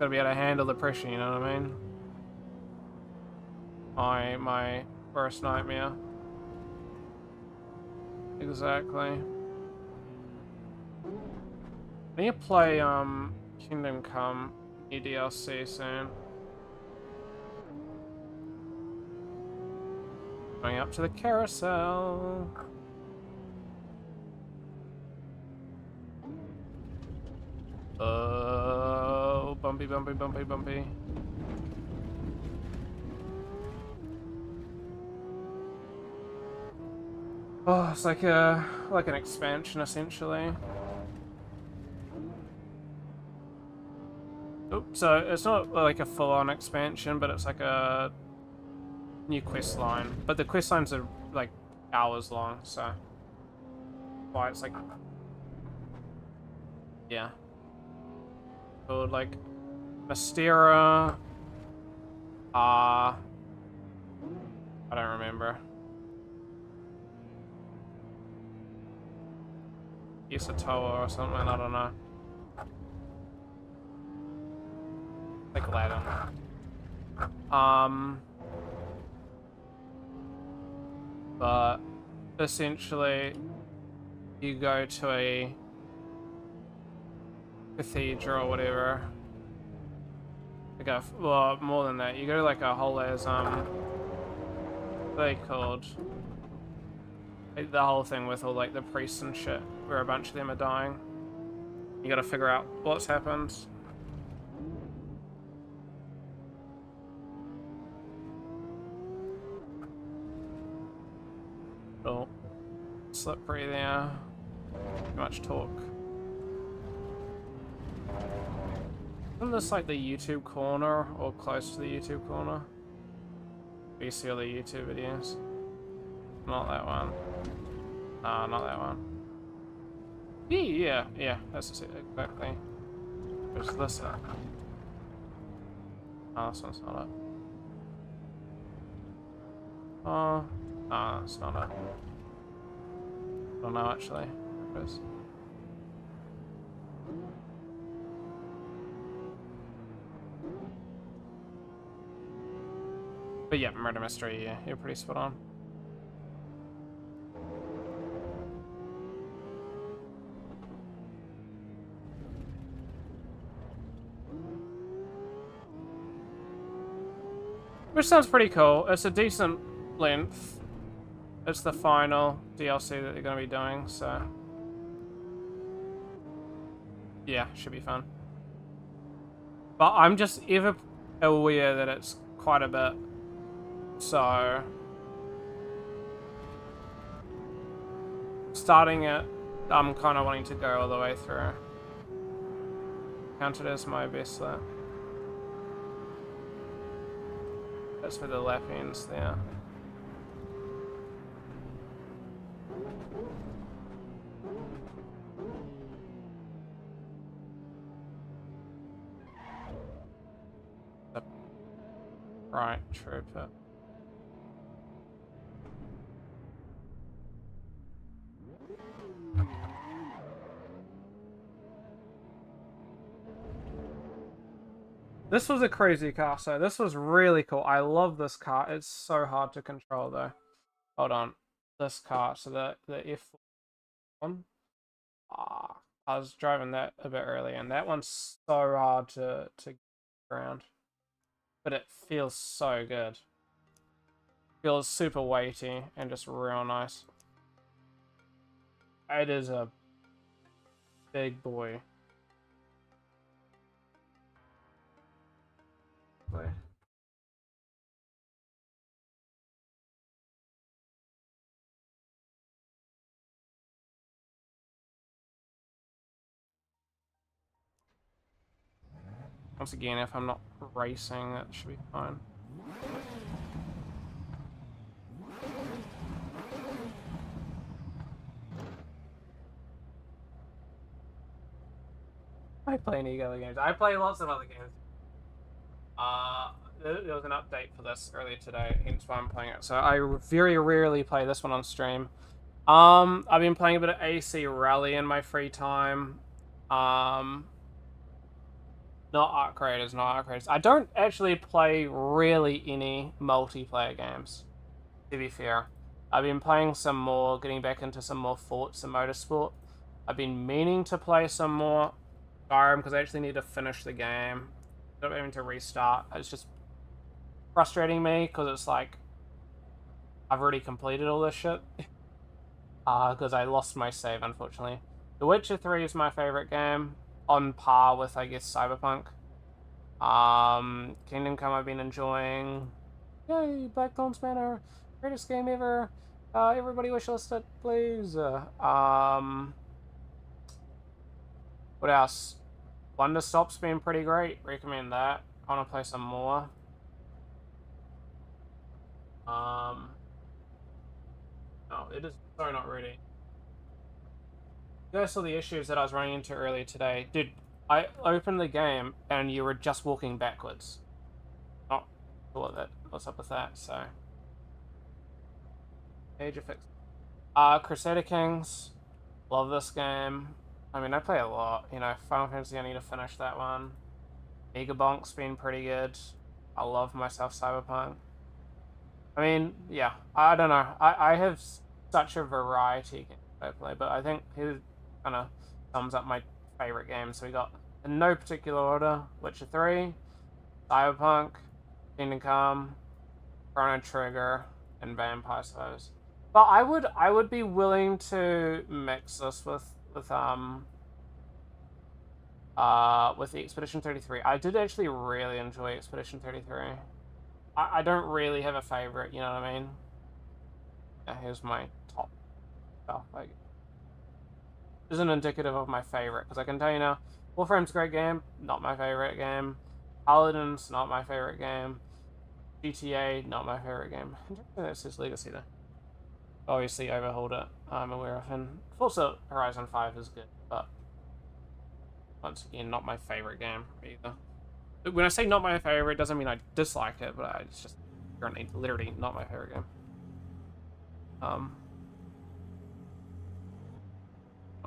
Gotta be able to handle the pressure, you know what I mean? My worst nightmare. Exactly. I need to play Kingdom Come new DLC soon. Going up to the carousel. Oh, bumpy, bumpy, bumpy, bumpy. Oh, it's like an expansion essentially. Oops, so it's not like a full-on expansion, but it's like a new quest line. But the quest lines are like hours long, so why it's like, yeah, called like Mystera. I don't remember. Isatoa or something, I don't know. Like Aladdin. But essentially you go to a cathedral or whatever. Like a, well, more than that. You go to like a whole as what are they called? Like the whole thing with all like the priests and shit, where a bunch of them are dying. You gotta figure out what's happened. Oh, slippery there. Too much talk. Isn't this like the YouTube corner or close to the YouTube corner? Do you see all the YouTube videos? Not that one. Not that one. Yeah, that's exactly. Where's this at? Oh, this one's not it. Oh, no, that's not it. I don't know actually. It is. But yeah, Murder Mystery, yeah, you're pretty spot on. Which sounds pretty cool. It's a decent length. It's the final DLC that they're going to be doing, so yeah, should be fun. But I'm just ever aware that it's quite a bit, so starting it, I'm kind of wanting to go all the way through. Count it as my best lap. That's for the lap ends there. Right, trooper. This was a crazy car, so this was really cool. I love this car. It's so hard to control though. Hold on. This car, so the F1. I was driving that a bit earlier, and that one's so hard to get around. But it feels so good. Feels super weighty and just real nice. It is a big boy. Once again, if I'm not racing, that should be fine. I play any other games. I play lots of other games. There was an update for this earlier today, hence why I'm playing it. So I very rarely play this one on stream. I've been playing a bit of AC Rally in my free time. Not Arc Raiders, not Arc Raiders. I don't actually play really any multiplayer games, to be fair. I've been playing some more, getting back into some more Forza Motorsport. I've been meaning to play some more Skyrim because I actually need to finish the game. Not having to restart. It's just frustrating me because it's like I've already completed all this shit. Because I lost my save, unfortunately. The Witcher 3 is my favorite game, on par with, I guess, Cyberpunk. Kingdom Come I've been enjoying. Yay, Blackthorn's Manor, greatest game ever. Everybody wishlist it, please. What else? Wonderstop's been pretty great. Recommend that. I want to play some more. Oh, it is so not ready. You guys saw the issues that I was running into earlier today. Dude, I opened the game and you were just walking backwards. Not sure what's up with that, so. Age of Fix. Crusader Kings. Love this game. I mean, I play a lot. You know, Final Fantasy, I need to finish that one. Megabonk's been pretty good. I love myself Cyberpunk. I mean, yeah, I don't know. I have such a variety I play, but I think here kind of sums up my favorite games. So we got, in no particular order, Witcher 3, Cyberpunk, Kingdom Come, Chrono Trigger, and Vampire Slaves. But I would be willing to mix this with the Expedition 33. I did actually really enjoy Expedition 33. I don't really have a favorite, you know what I mean? Yeah, here's my top stuff. Like, isn't indicative of my favorite, because I can tell you now, Warframe's a great game, not my favorite game. Paladin's not my favorite game. GTA, not my favorite game. This is Legacy though. Obviously overhauled it, I'm aware of, and Forza Horizon 5 is good, but once again, not my favorite game either. When I say not my favorite, it doesn't mean I dislike it, but it's just currently literally not my favorite game. I'll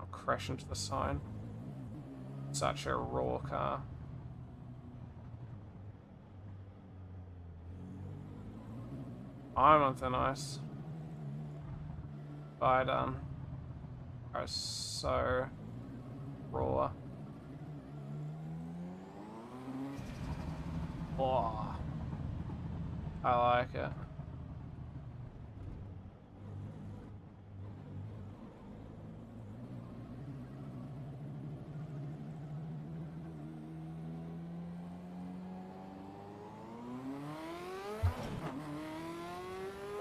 crash into the sign. Such a raw car. I'm on thin ice. But are so raw. Oh, I like it.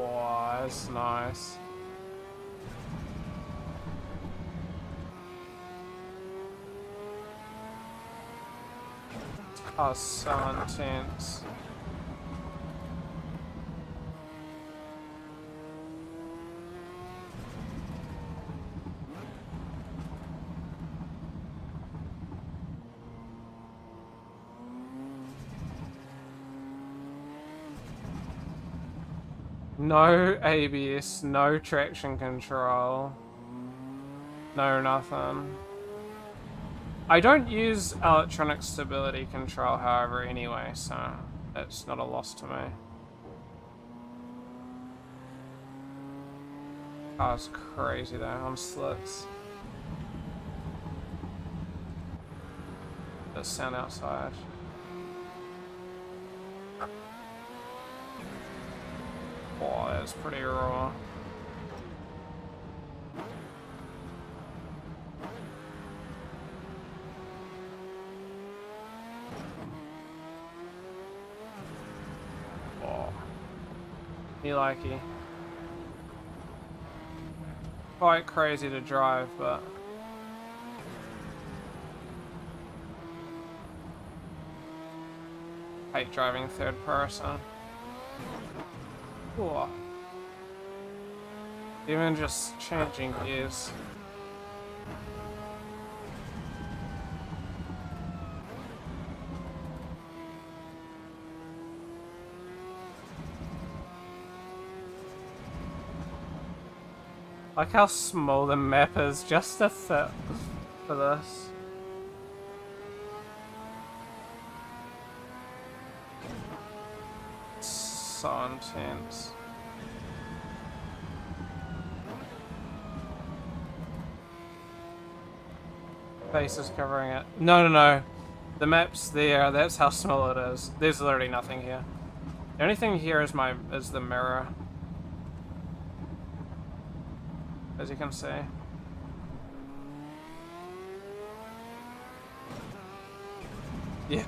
Oh, that's nice. Oh, so intense. No ABS, no traction control, no nothing. I don't use electronic stability control, however, anyway, so that's not a loss to me. Car's crazy though, on slicks. The sound outside. Oh, that's pretty raw. Oh. Me likey. Quite crazy to drive, but hate driving third person. Cool. Even just changing gears. Like how small the map is just to fit for this. So intense. Face is covering it. No. The map's there. That's how small it is. There's literally nothing here. The only thing here is the mirror. As you can see. Yeah.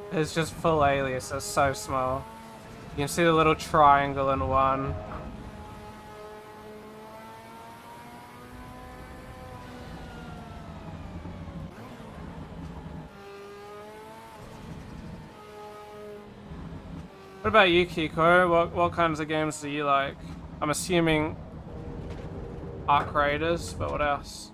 It's just full alias, it's so small. You can see the little triangle in one. What about you, Kiko? What kinds of games do you like? I'm assuming Arc Raiders, but what else?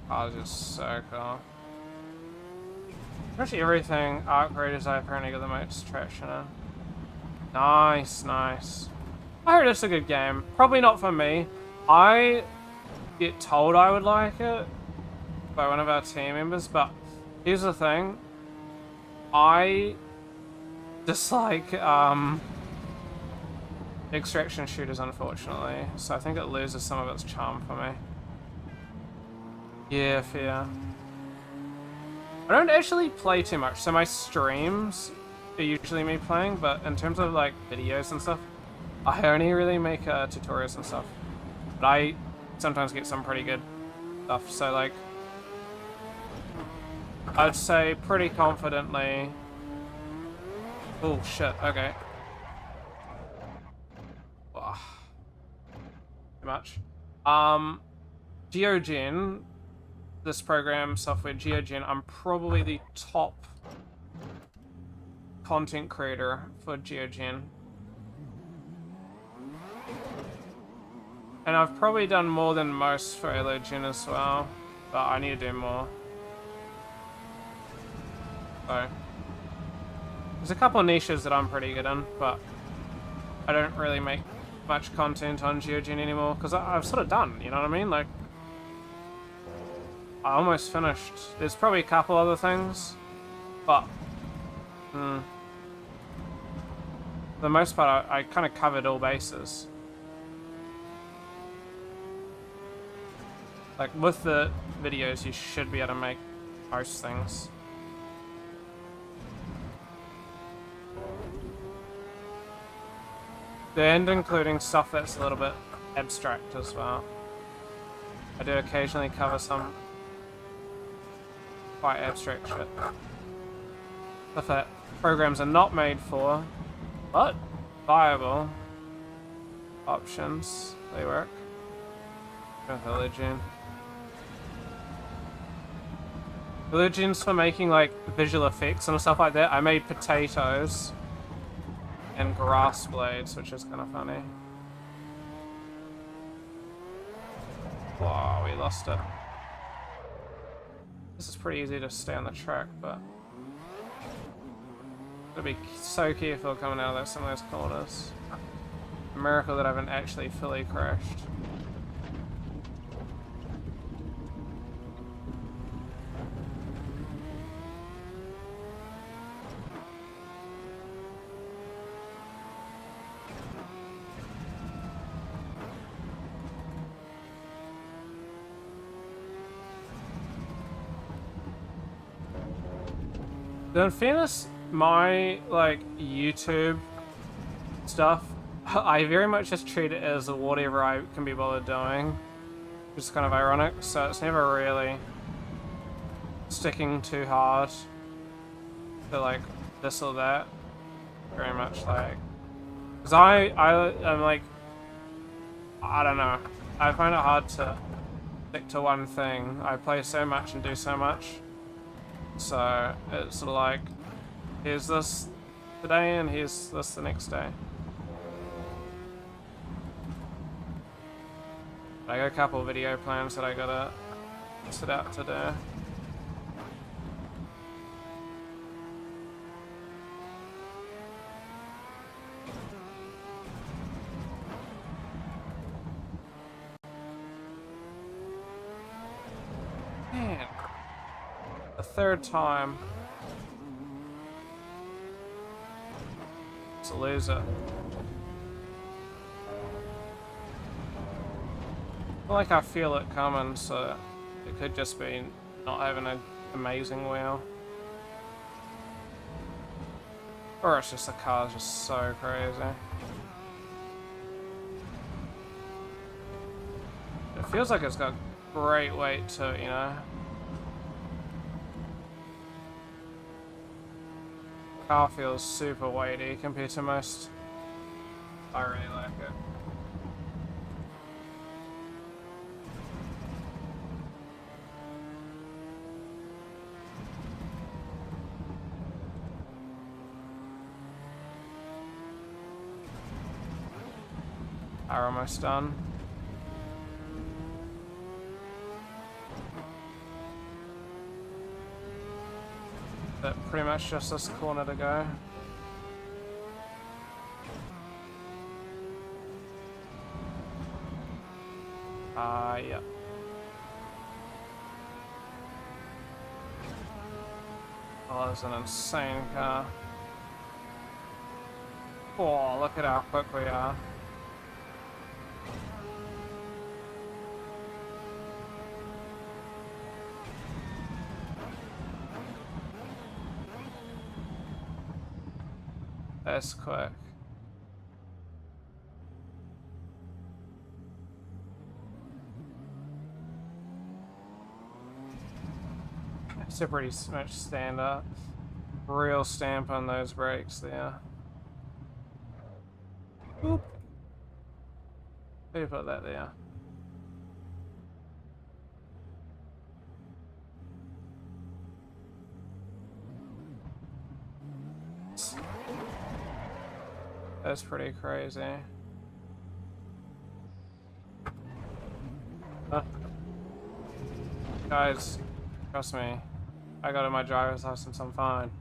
Oh, just so cool. Actually, everything Arc Raiders I apparently got the most traction in. Nice. I heard it's a good game. Probably not for me. I get told I would like it by one of our team members, but here's the thing. I dislike extraction shooters, unfortunately, so I think it loses some of its charm for me. Yeah, fair. I don't actually play too much, so my streams are usually me playing, but in terms of like videos and stuff, I only really make tutorials and stuff. But I sometimes get some pretty good stuff, so like, I'd say pretty confidently. Oh shit, okay. Ugh. Too much. GeoGen. This program software, GeoGen, I'm probably the top content creator for GeoGen. And I've probably done more than most for Halogen as well, but I need to do more. So, there's a couple of niches that I'm pretty good in, but I don't really make much content on GeoGen anymore, because I've sort of done, you know what I mean? Like, I almost finished. There's probably a couple other things, but for the most part, I kind of covered all bases. Like, with the videos, you should be able to make most things. And including stuff that's a little bit abstract as well. I do occasionally cover some quite abstract shit. Stuff that programs are not made for, but viable options. They work. With Halogen. Religions for making like visual effects and stuff like that. I made potatoes and grass blades, which is kind of funny. Wow, we lost it. This is pretty easy to stay on the track, but gotta be so careful coming out of some of those corners. A miracle that I haven't actually fully crashed. In fairness, my like YouTube stuff, I very much just treat it as whatever I can be bothered doing, which is kind of ironic. So it's never really sticking too hard to like this or that. Very much like, because I'm like, I don't know. I find it hard to stick to one thing. I play so much and do so much. So it's sort of like, here's this today and here's this the next day. I got a couple of video plans that I gotta set out to do. Man. The third time. To lose it. I feel like I feel it coming, so it could just be not having an amazing wheel. Or it's just the car's just so crazy. It feels like it's got great weight to it, you know? Car feels super weighty compared to most. I really like it. Are almost done. But pretty much just this corner to go. Yep. Oh, that's an insane car. Oh, look at how quick we are. That's quick. It's a pretty much stand up. Real stamp on those brakes there. Boop. Who put that there? That's pretty crazy. Guys, trust me. I got my driver's license, I'm fine.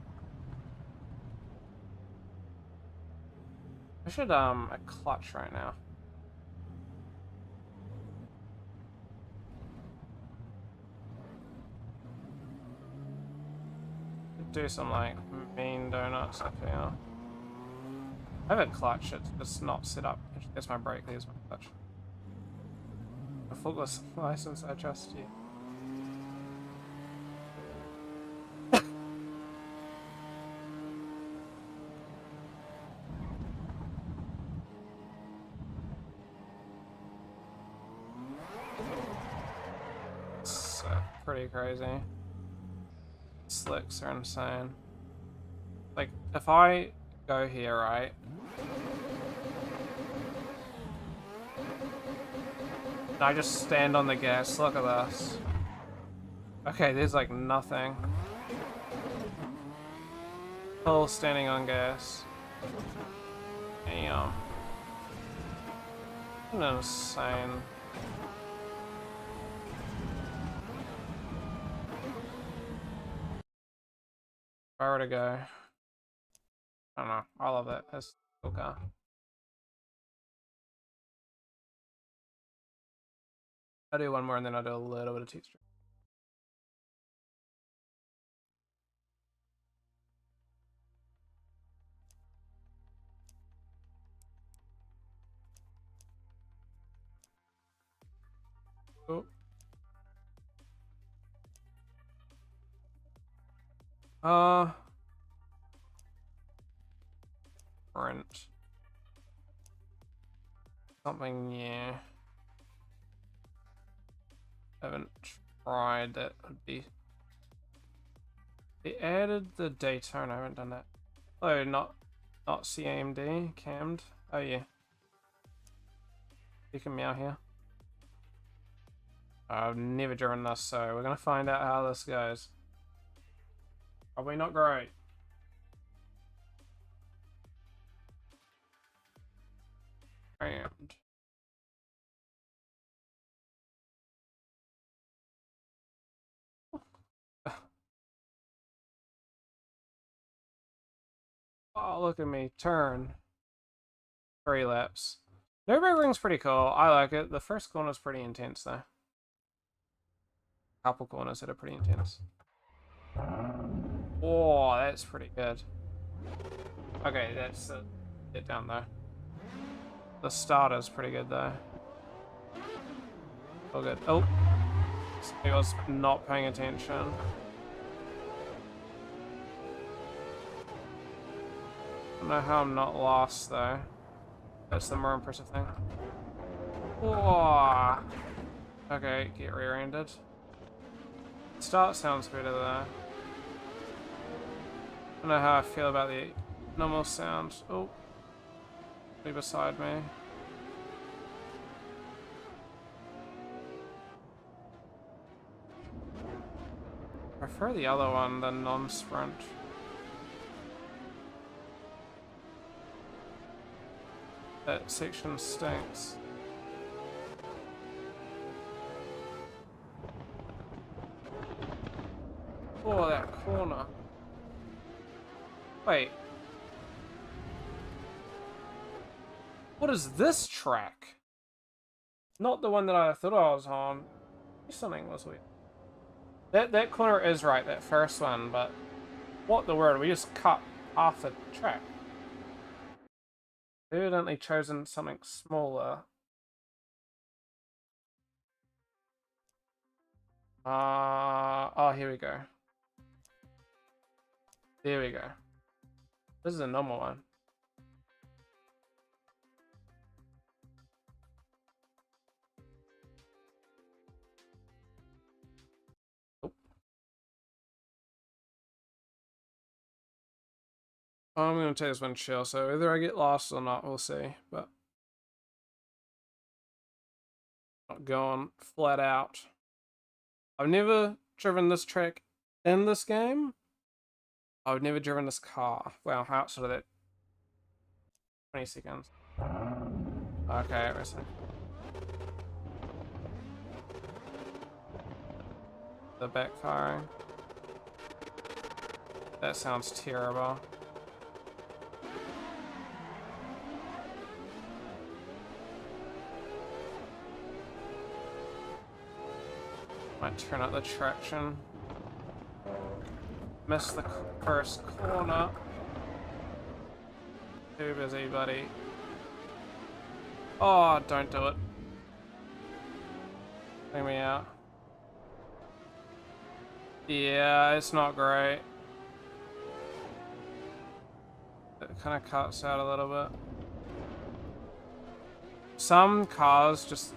I should a clutch right now. Do some like mean donuts up here. I have a clutch, it's not set up. There's my brake, there's my clutch. A faultless license, I trust you. It's pretty crazy. Slicks are insane. Like, if I go here, right? And I just stand on the gas, look at this. Okay, there's like nothing. Still standing on gas. Damn. Insane. If I were to go. I don't know. I love that. That's a cool car. I'll do one more and then I'll do a little bit of teeth. Oh. Rent. Something new. Haven't tried that. Would be. They added the Daytona. I haven't done that. Oh, not CAMD. Cammed. Oh yeah. You can meow here. I've never driven this, so we're gonna find out how this goes. Probably not great. And oh, look at me turn. 3 laps. Nürburgring's pretty cool. I like it. The first corner's pretty intense though. Couple corners that are pretty intense. Oh, that's pretty good. Okay, that's it down there. The starter's pretty good though. Oh good. Oh, he was not paying attention. I don't know how I'm not lost though. That's the more impressive thing. Oh. Okay, get rear-ended. Start sounds better though. I don't know how I feel about the normal sound. Oh, be beside me. I prefer the other one, the non-sprint. That section stinks. Oh, that corner. Wait. What is this track? Not the one that I thought I was on. Something was weird. That corner is right, that first one, but what the word? We just cut off the track. Evidently chosen something smaller. Oh, here we go. There we go. This is a normal one. I'm gonna take this one chill, so either I get lost or not, we'll see, but not going flat out. I've never driven this track in this game. I've never driven this car. Wow, how outside of that 20 seconds. Okay, wait a second. The backfiring. That sounds terrible. Might turn up the traction. Missed the first corner. Too busy, buddy. Oh, don't do it. Bring me out. Yeah, it's not great. It kind of cuts out a little bit. Some cars just...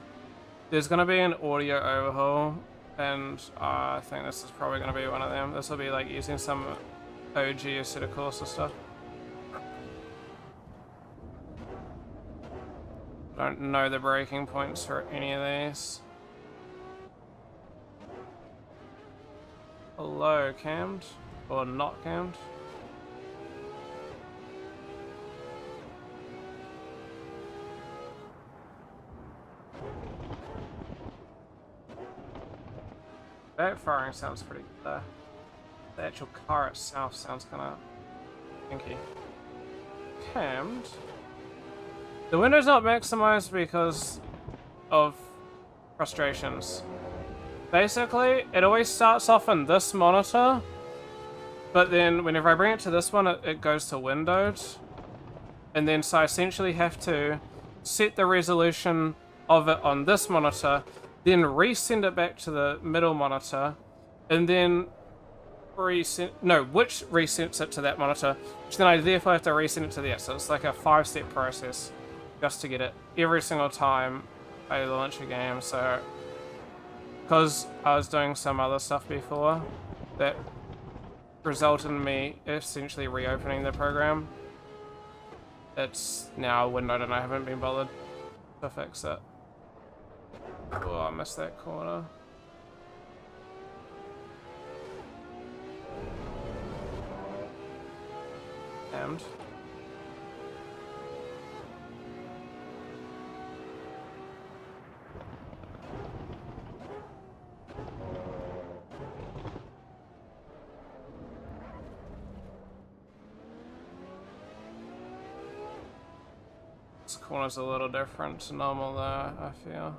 There's going to be an audio overhaul, and I think this is probably going to be one of them. This will be like using some OG Assetto Corsa stuff. Don't know the breaking points for any of these. Hello, cammed? Or not cammed? Backfiring sounds pretty good though. The actual car itself sounds kinda kinky. Cammed? The window's not maximized because of frustrations. Basically, it always starts off in this monitor, but then whenever I bring it to this one, it goes to windowed. And then so I essentially have to set the resolution of it on this monitor, then resend it back to the middle monitor, and then which resends it to that monitor, which then I therefore have to resend it to there. So it's like a 5-step process just to get it every single time I launch a game. So because I was doing some other stuff before that resulted in me essentially reopening the program, it's now windowed and I haven't been bothered to fix it. Oh, I missed that corner. And this corner's a little different to normal though, I feel.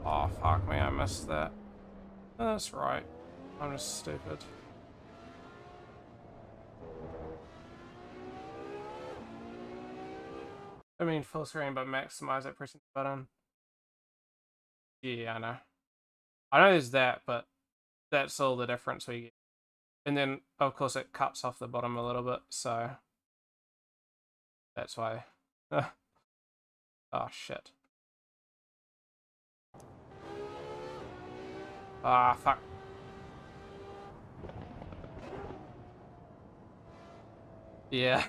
Oh, fuck me, I missed that. That's right. I'm just stupid. I mean full screen, but maximize it pressing the button. Yeah, I know. I know there's that, but that's all the difference we get. And then, of course, it cuts off the bottom a little bit, so that's why. Oh, shit. Ah, fuck. Yeah.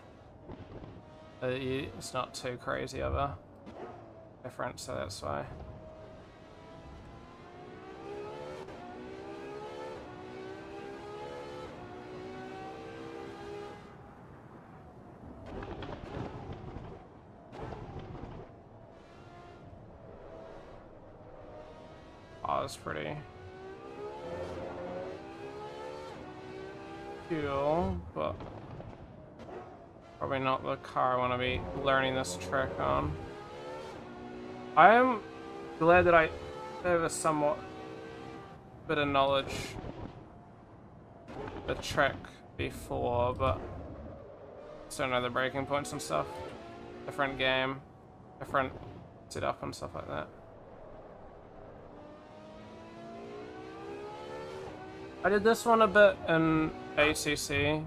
It's not too crazy of a difference, so that's why. Oh, it's pretty cool, but probably not the car I want to be learning this trick on. I am glad that I have a somewhat bit of knowledge the trick before, but still know the breaking points and stuff. Different game, different setup and stuff like that. I did this one a bit in ACC,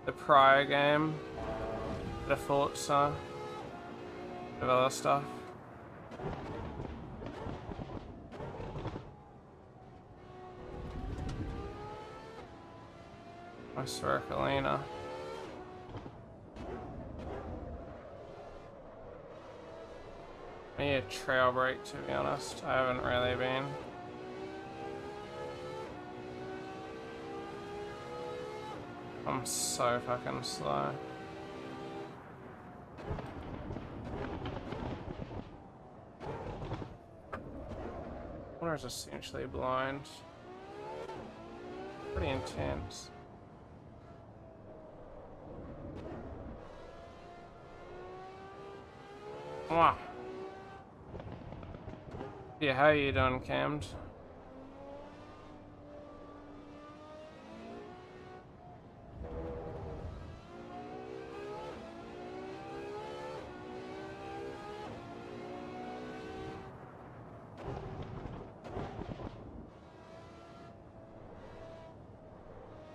the prior game, the Forza, the other stuff. I swear, Kalina. I need a trail break, to be honest. I haven't really been. I'm so fucking slow. Water's essentially blind. Pretty intense. Mwah. Yeah, how you doing, cammed?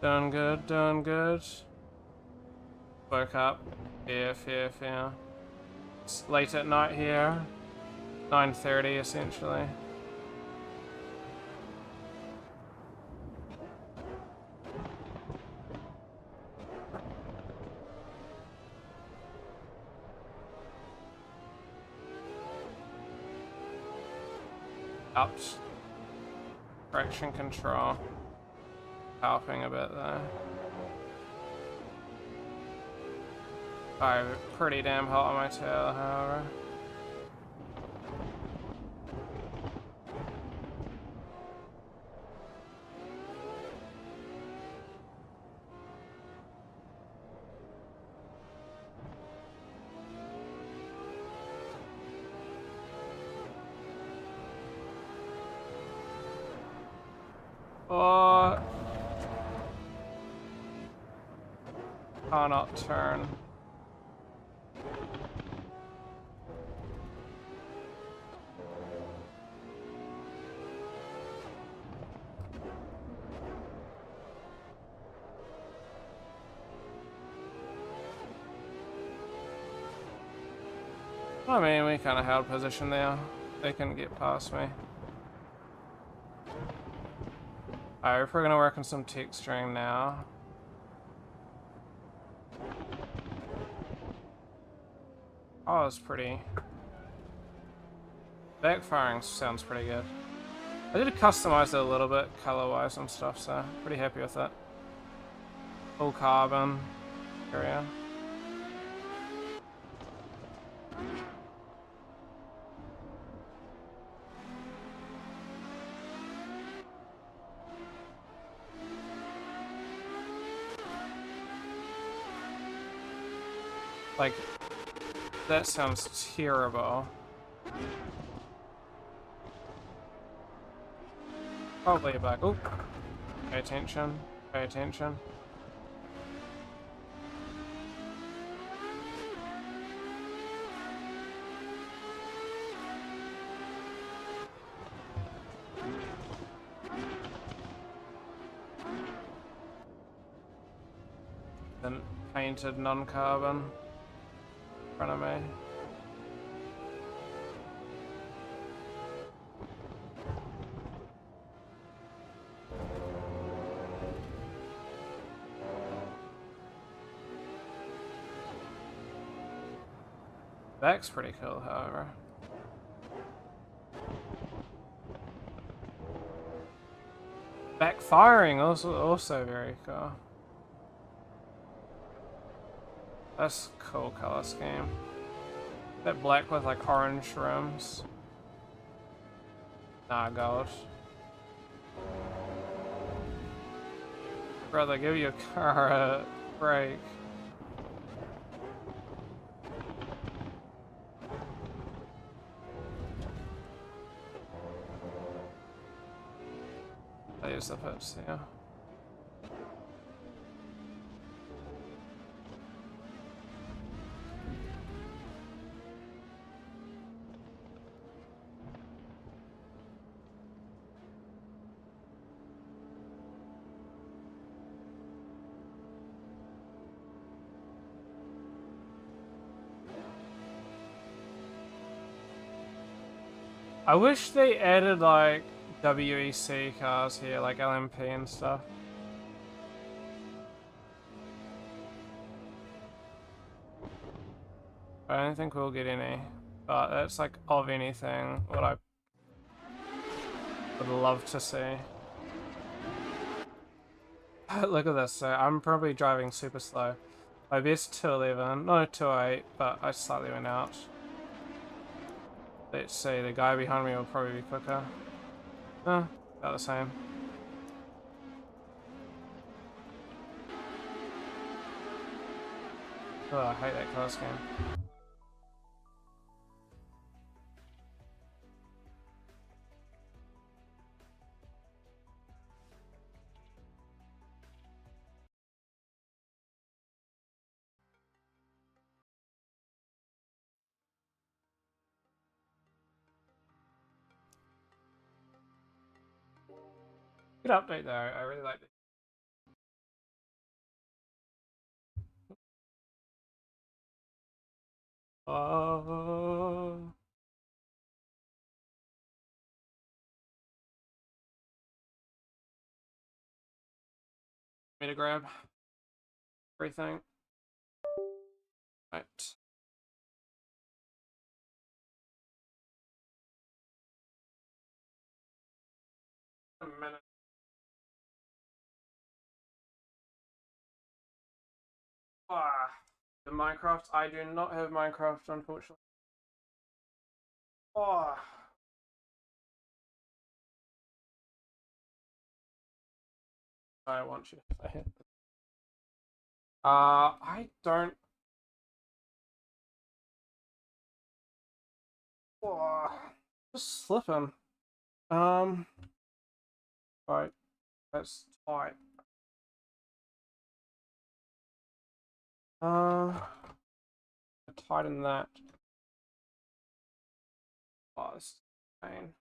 Doing good, doing good. Woke up. Yeah. It's late at night here. 9:30 essentially. Upped traction control. Helping a bit there. I'm pretty damn hot on my tail, however. Oh, cannot turn. I mean, we kind of held position there. They couldn't get past me. Alright, if we're gonna work on some texturing now. Oh, it's pretty. Backfiring sounds pretty good. I did customize it a little bit, color-wise and stuff, so pretty happy with it. Full carbon area. Like, that sounds terrible. Probably a bug. Oh, pay attention. Pay attention. Then painted non-carbon in front of me. Back's pretty cool, however. Backfiring also very cool. That's a cool color scheme. That black with like orange rims. Nah, gold. Brother, give your car a break. There's the pits, yeah. I wish they added like WEC cars here, like LMP and stuff. I don't think we'll get any, but that's like of anything what I would love to see. Look at this, so I'm probably driving super slow. My best 211, no 208, but I slightly went out. Let's see, the guy behind me will probably be quicker. About the same. Oh, I hate that color scheme. Good update though, I really like it. Oh. Me to grab everything. Right. A minute. The Minecraft. I do not have Minecraft, unfortunately. I want you to play it. I don't. Just slipping. Right. That's tight. Tighten that. Oh, this is pain.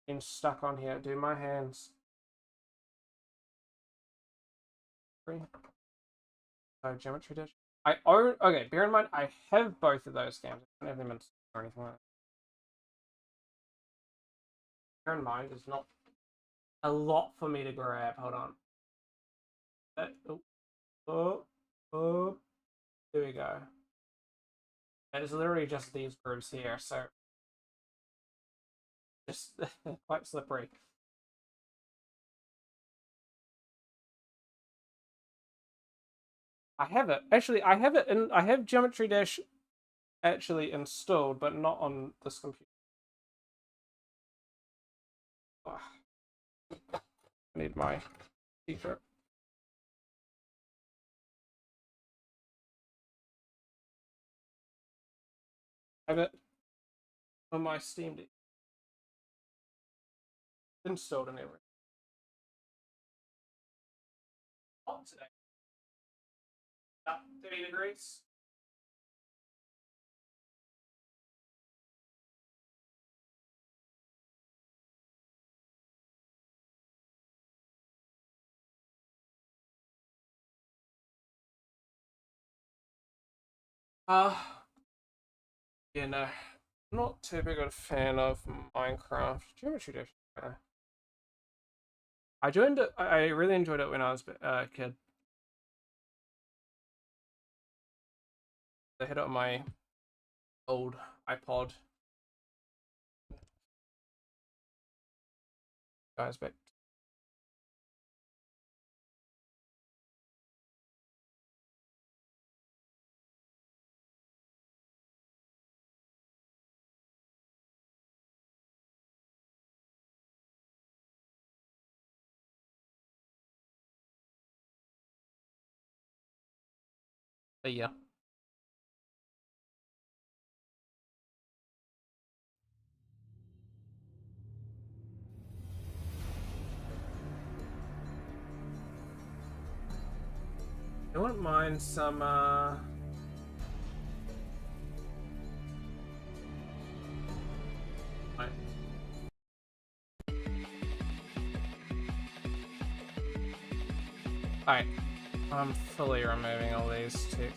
Been stuck on here. Do my hands. Oh, Geometry Dash. I own. Okay, bear in mind, I have both of those games. I don't have them in or anything like that. Bear in mind, there's not a lot for me to grab. Hold on. Oh, there we go. And it's literally just these grooves here, so just quite slippery. I have it. Actually, I have it and I have Geometry Dash actually installed, but not on this computer. Oh. I need my t-shirt. I have it on my Steam Deck. Installed and everything. Hot today. About 30 degrees. Yeah, no. I'm not too big of a fan of Minecraft. Geometry Dash. I really enjoyed it when I was a kid. I had it on my old iPod. Guys, back. But yeah. I wouldn't mind some Alright. I'm fully removing all these too.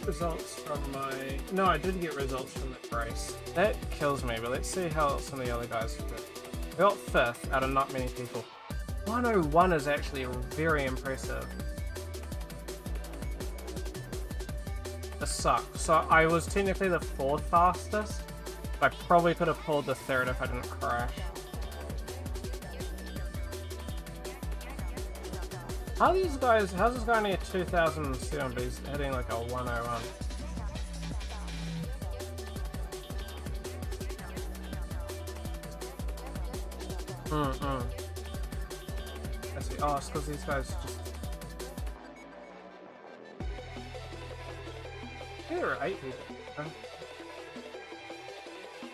Results from my... No, I did get results from the race. That kills me, but let's see how some of the other guys did. We got 5th out of not many people. 101 is actually very impressive. This sucks. So I was technically the 4th fastest. I probably could have pulled the 3rd if I didn't crash. How's this guy only at 2007 but he's hitting like a 101? I see. Oh, it's because these guys just... There are 8 people. Huh?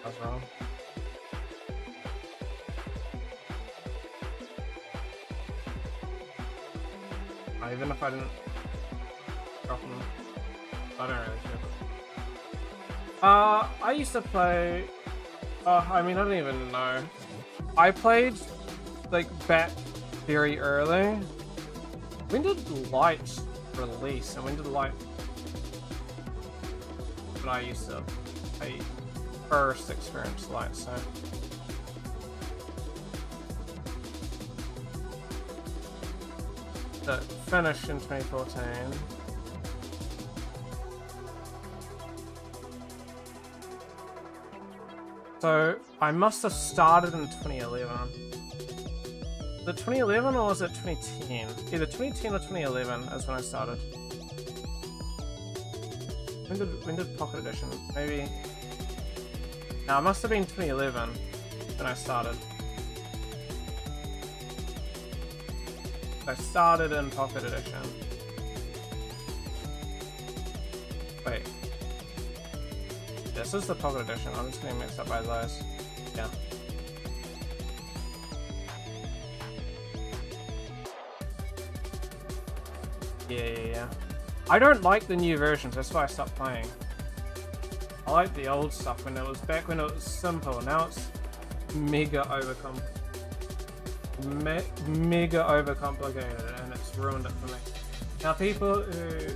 I was wrong. Even if I didn't drop them, I don't really care. I used to play... I mean, I don't even know. I played, like, back very early. When did Light release? And when did Light... But I used to... I first experienced Light, so... that finished in 2014. So I must have started in 2011. Was it 2011 or was it 2010? Either 2010 or 2011 is when I started. When did Pocket Edition? Maybe. No, it must have been 2011 when I started. I started in Pocket Edition. Wait. This is the Pocket Edition. I'm just getting mixed up by those. Yeah. Yeah. I don't like the new versions. That's why I stopped playing. I like the old stuff when it was back when it was simple. Now it's mega mega overcomplicated, and it's ruined it for me. Now people who,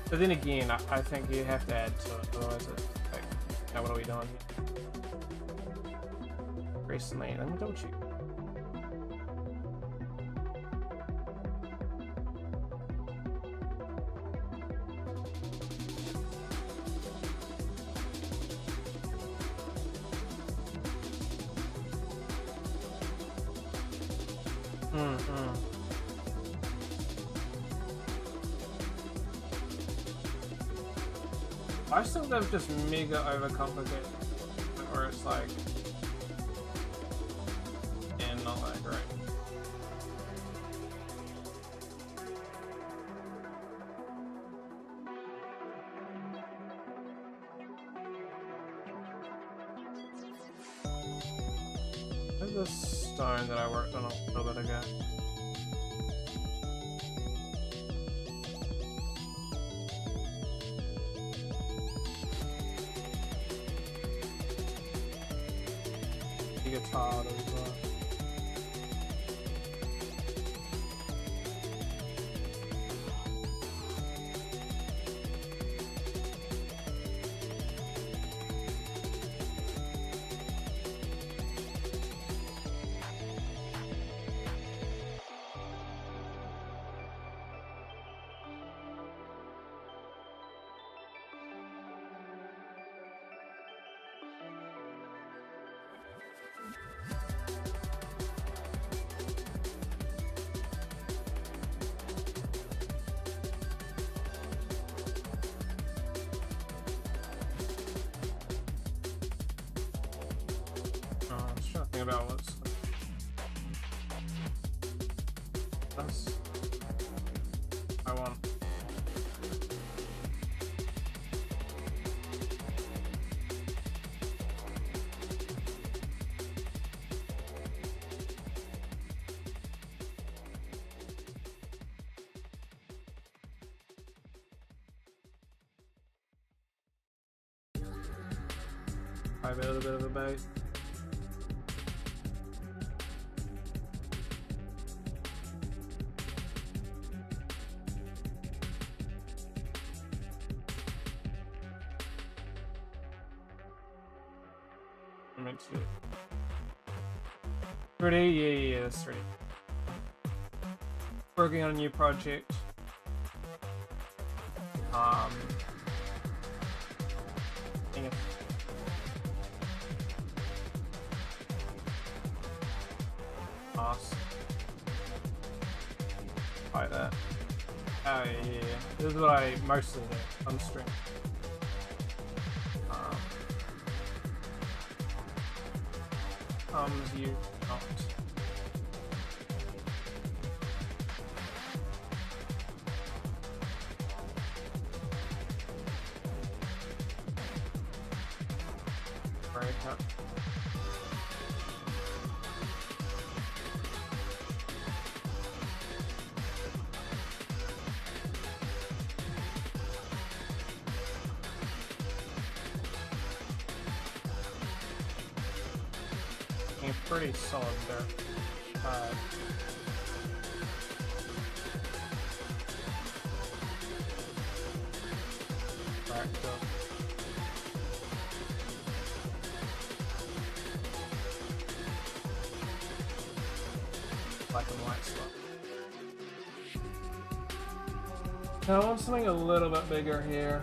but then again, I think you have to add to it, otherwise it's like, now what are we doing here? Recently, let me double check. I still think they've just mega overcomplicated, where it's like, yeah, not that great. There's this stone that I worked on a little bit ago. Guitar as well. About what's this I want. I have a little bit of a bait. Ready? Yeah, that's ready. Working on a new project. Dang it. Awesome. Like that. Oh yeah. This is what I mostly do on stream. You not. Break up. Pretty solid there. Back up. Black and white stuff. No, I want something a little bit bigger here.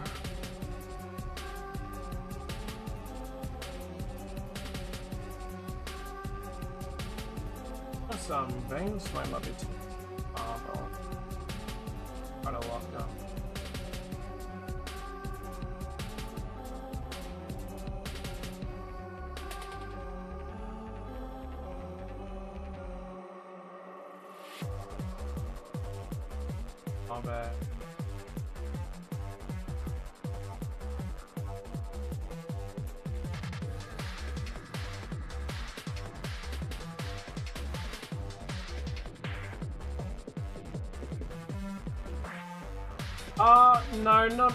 Some veins might not be too far, though. Quite a lot now. Not bad.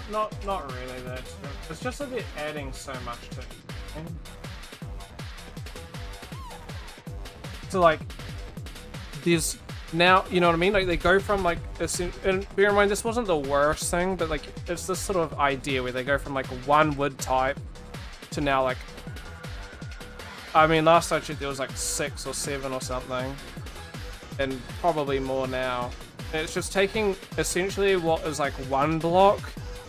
No, not really. That it's just that they're adding so much to it. So like, there's now, you know what I mean? Like they go from like this, and bear in mind this wasn't the worst thing, but like it's this sort of idea where they go from like one wood type to now like, I mean, last I checked there was like 6 or 7 or something, and probably more now. It's just taking essentially what is like 1 block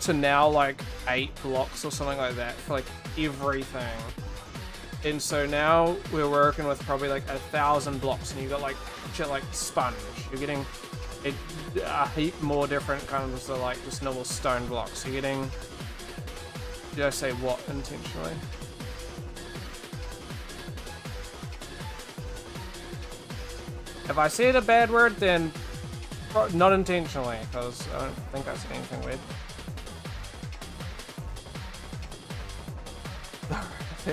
to now like 8 blocks or something like that for like everything. And so now we're working with probably like 1,000 blocks, and you got like shit like sponge. You're getting a heap more different kinds of like just normal stone blocks. You're getting, did I say what intentionally? If I said a bad word, then not intentionally, because I don't think I said anything weird.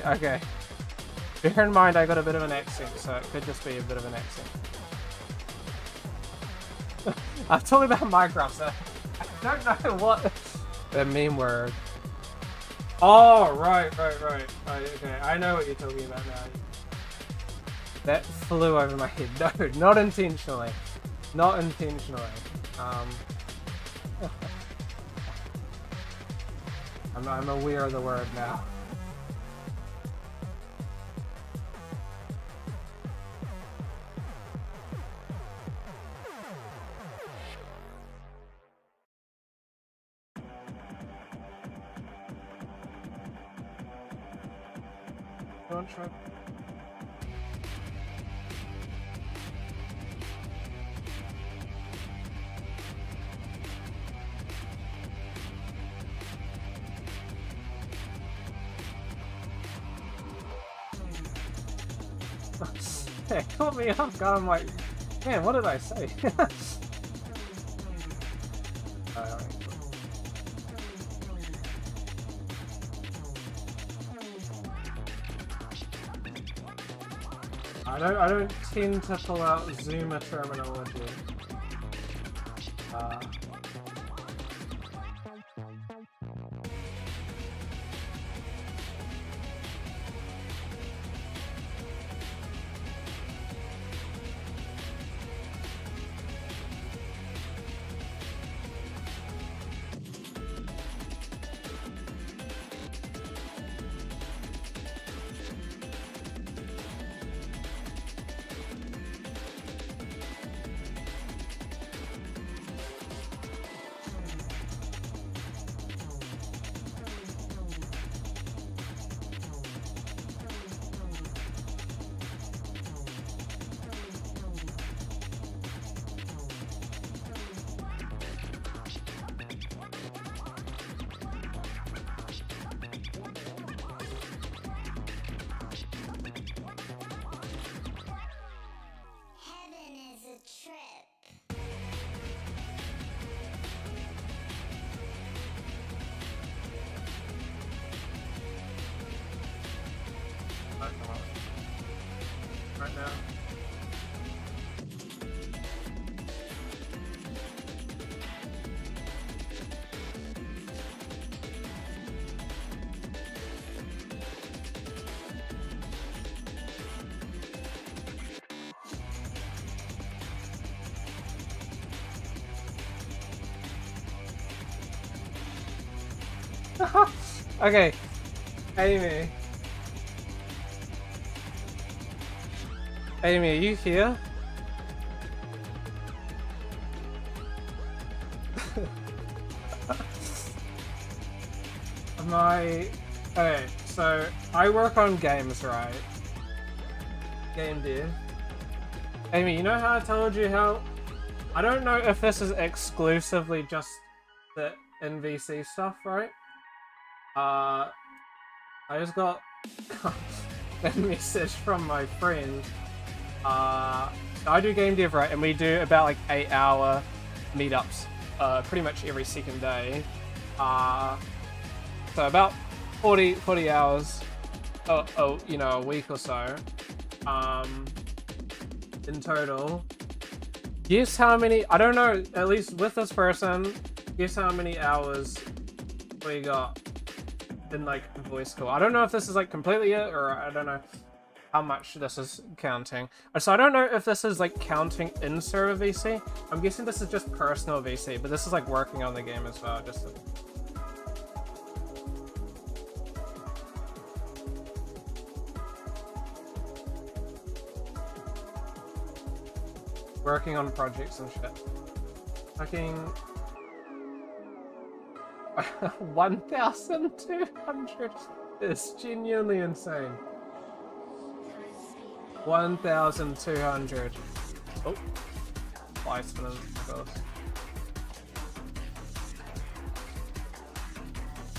Okay. Bear in mind I got a bit of an accent, so it could just be a bit of an accent. I'm talking about Minecraft, so I don't know what the meme word. Oh, right. Okay, I know what you're talking about now. That flew over my head. No, not intentionally. Not intentionally. I'm aware of the word now. Don't try. It caught me off guard. I'm like, man, what did I say? I don't tend to pull out Zoomer terminology. Right now. Okay, Amy. Amy, are you here? Okay, so I work on games, right? Game dev. Amy, you know how I told you how... I don't know if this is exclusively just the NVC stuff, right? I just got a message from my friend. I do game dev, right? And we do about like 8-hour meetups pretty much every second day. So about 40 hours, you know, a week or so. In total. Guess how many, I don't know, at least with this person, guess how many hours we got in like voice call. I don't know if this is like completely it, or I don't know how much this is counting. So I don't know if this is like counting in server VC. I'm guessing this is just personal VC, but this is like working on the game as well. Just to... working on projects and shit. Fucking 1,200 is genuinely insane. 1,200. Oh, fly spinning, of course.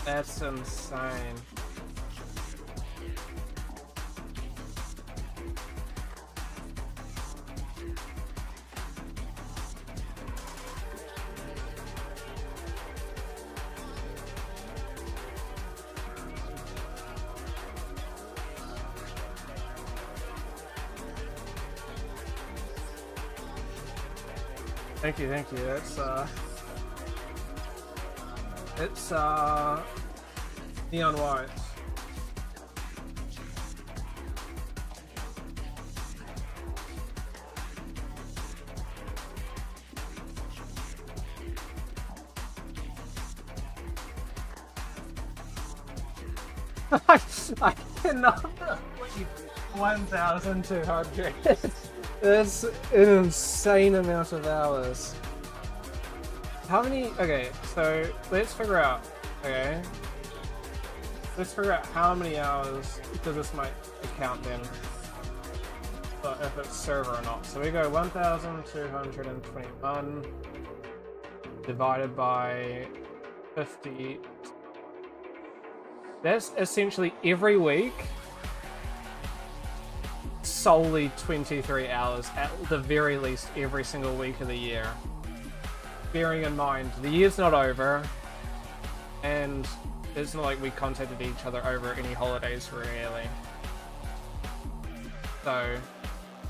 That's insane. Thank you. It's neon white. I cannot believe 1,200. That's an insane amount of hours. How many? Okay, so let's figure out. Okay, let's figure out how many hours, because this might count then, but if it's server or not. So we go 1,221 divided by 50. That's essentially every week. Solely 23 hours at the very least every single week of the year. Bearing in mind, the year's not over, and it's not like we contacted each other over any holidays really. So,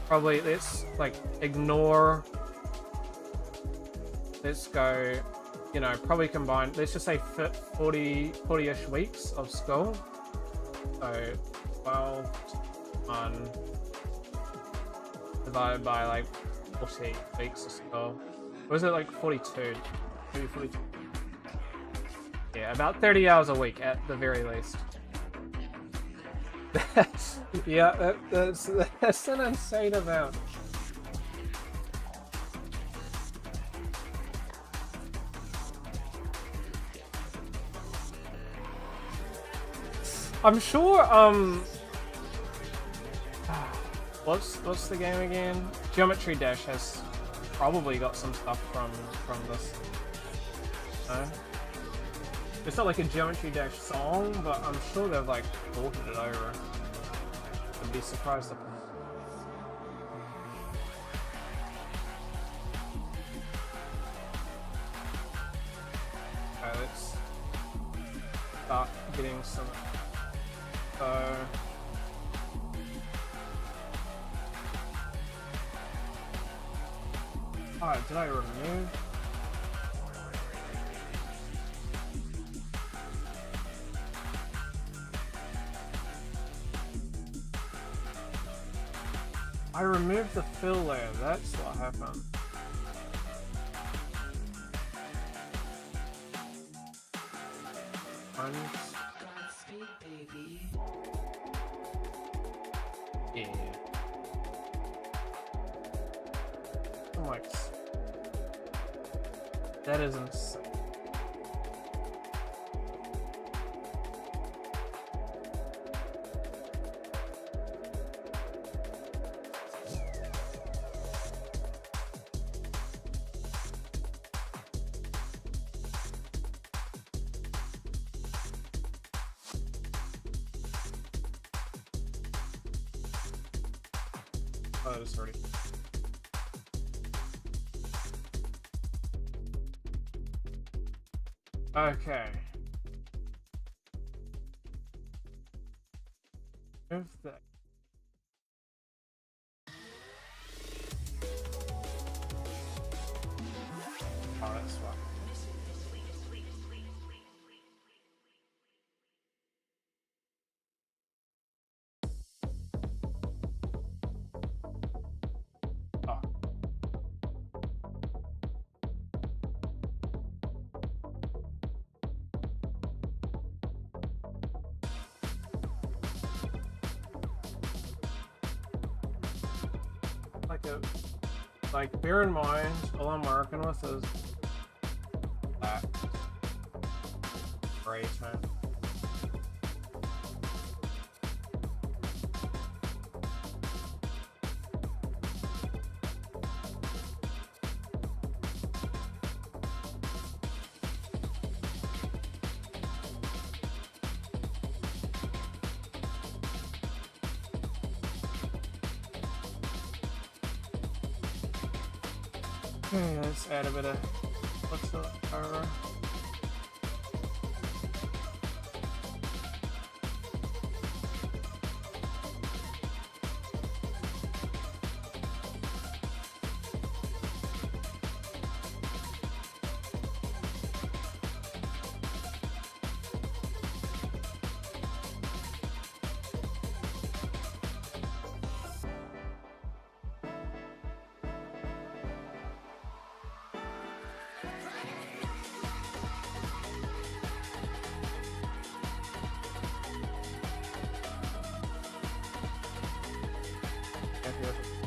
probably let's like ignore. Let's go, you know, probably combine, let's just say 40-ish weeks of school. So, 12 on divided by like 40 weeks or so. Or was it like 42? Maybe 42. Yeah, about 30 hours a week at the very least. Yeah, that's an insane amount. I'm sure, what's the game again? Geometry Dash has probably got some stuff from this. No? It's not like a Geometry Dash song, but I'm sure they've like ported it over. I'd be surprised if... Okay, let's start getting some... So... Oh, did I remove? I removed the fill layer, that's what happened. Godspeed, baby. Yeah. I'm like... That is insane. Oh, it's already. Okay. Move that. Oh, that's fine. Oh. Like, bear in mind, all I'm working with is black, gray tone. Okay, let's add a bit of whatsoever.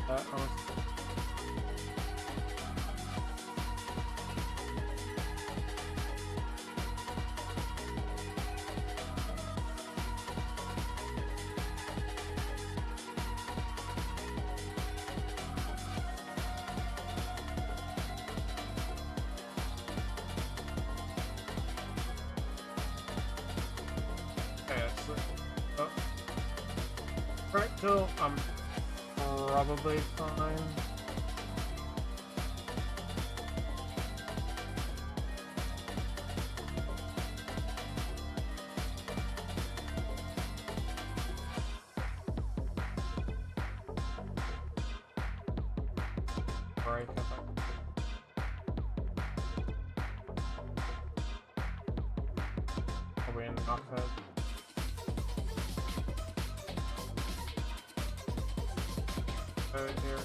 That one. Okay, that's it. Oh. Right, so I'm probably fine. Right, probably in knockhead. Here.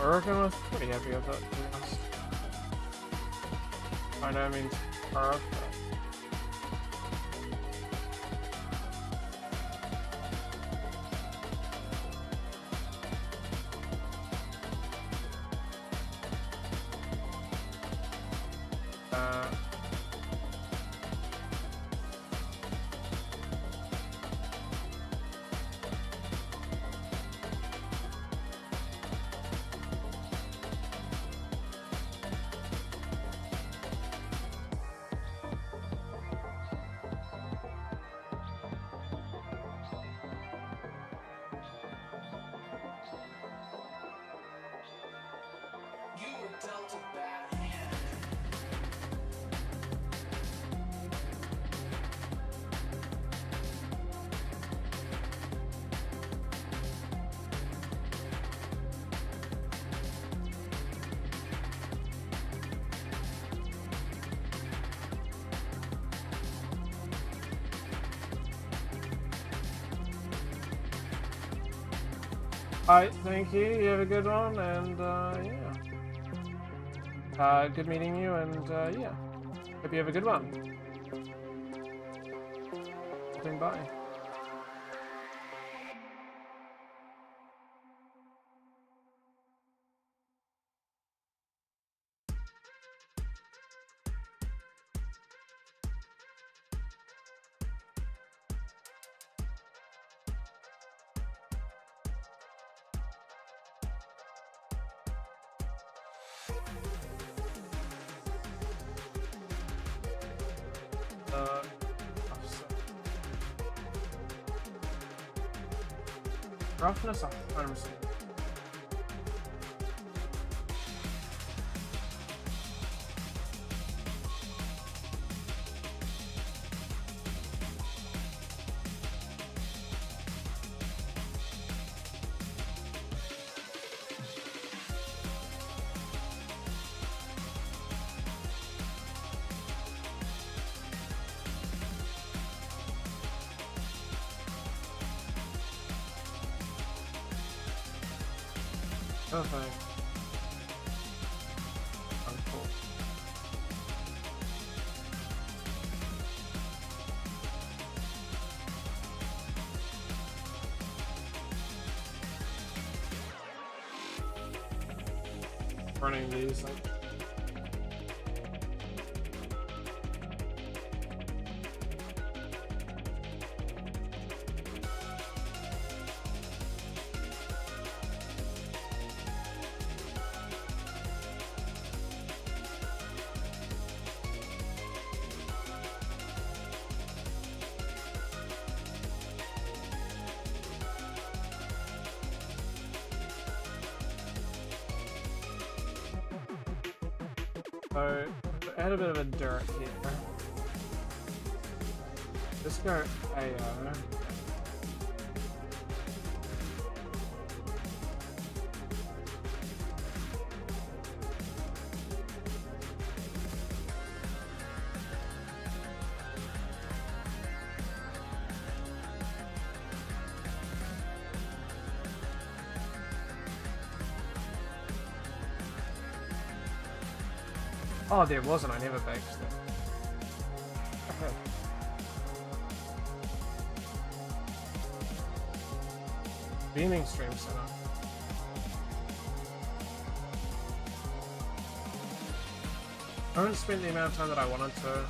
Oregon was pretty happy with that, to be honest. I know it means carve, but You were dealt a bad hand. Alright, thank you. You have a good one, and yeah. Good meeting you, and yeah. Hope you have a good one. Bye. Roughness 100%. Perfect. Oh, cool. Running these like so I had a bit of a dirt here. Let's go AO. Oh, there wasn't. I never baked it. Okay. Beaming Stream Center. I haven't spent the amount of time that I wanted to.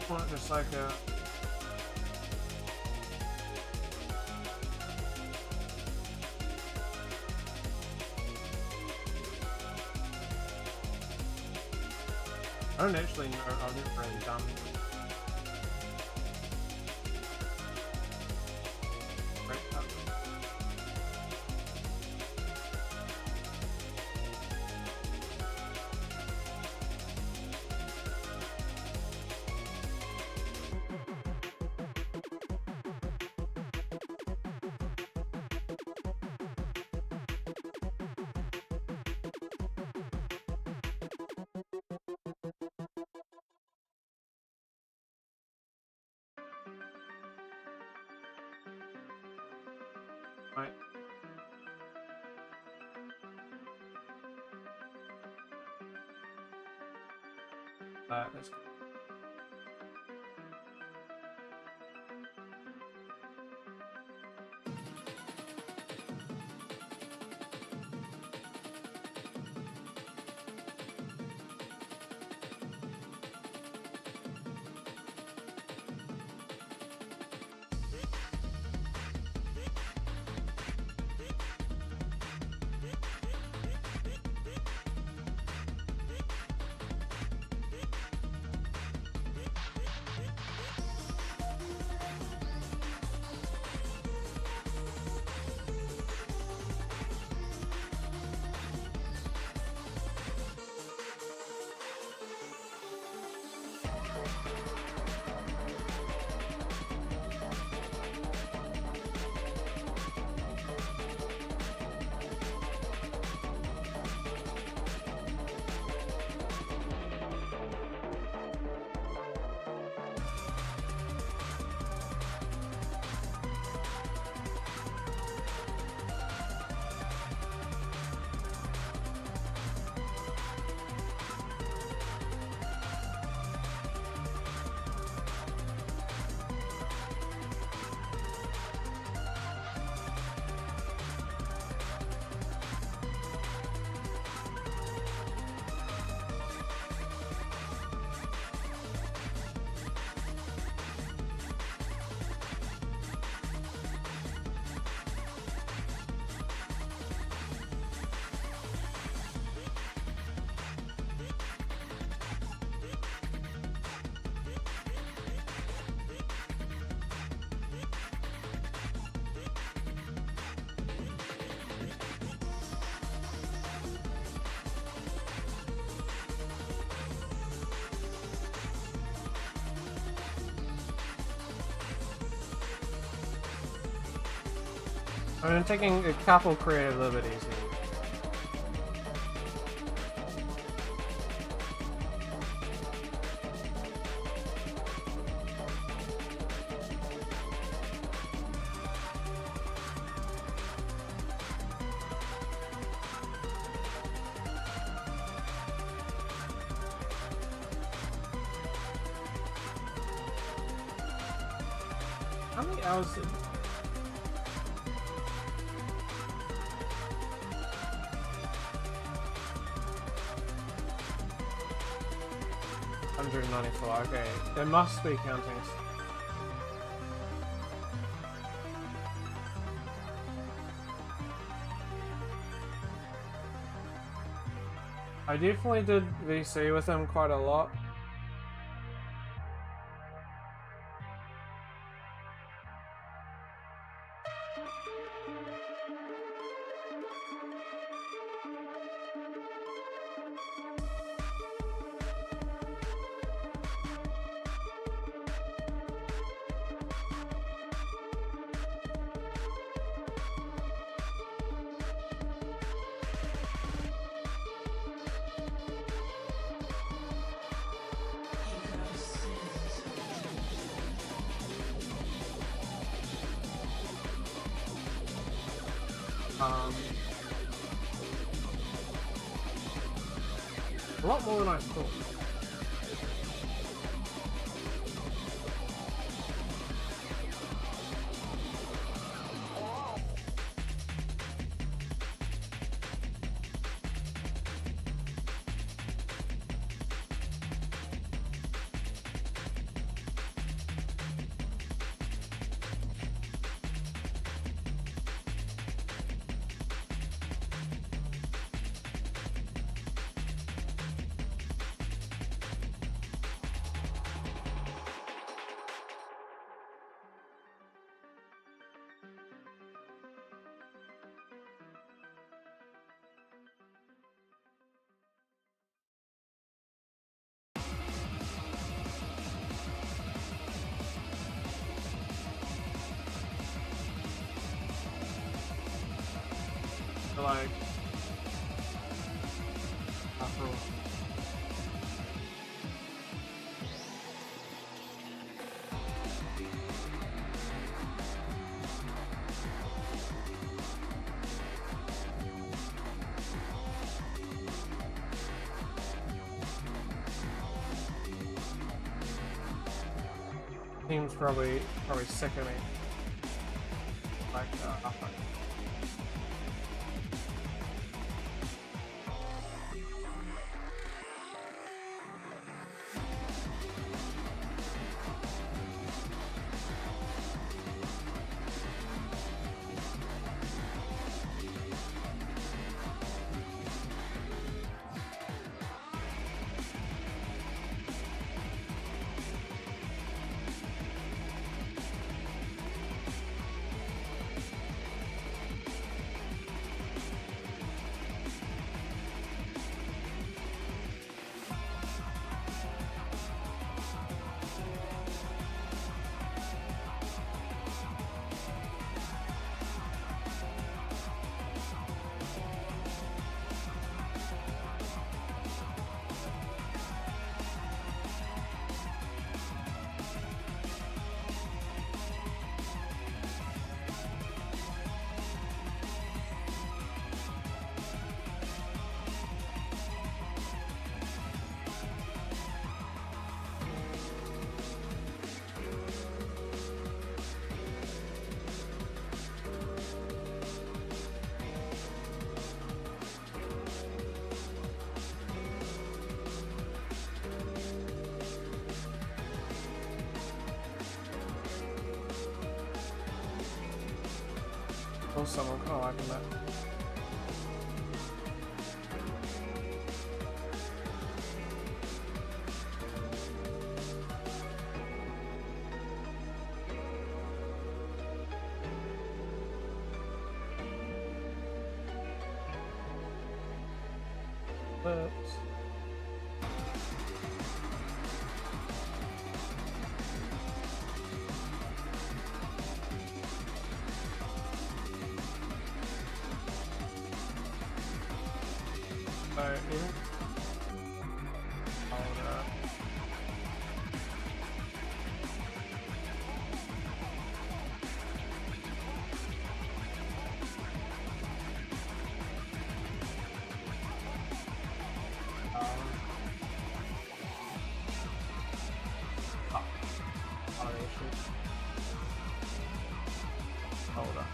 Want just like a I don't actually know. I've never really done. Right, right. That's good. I'm taking a couple creative liberties here. How many hours did... $194, okay. There must be counting. I definitely did VC with him quite a lot. A lot more than I thought. Like, after all. Team's probably sick of me. Like, awesome, I'm kinda liking that. Oops. yeah. Hold on.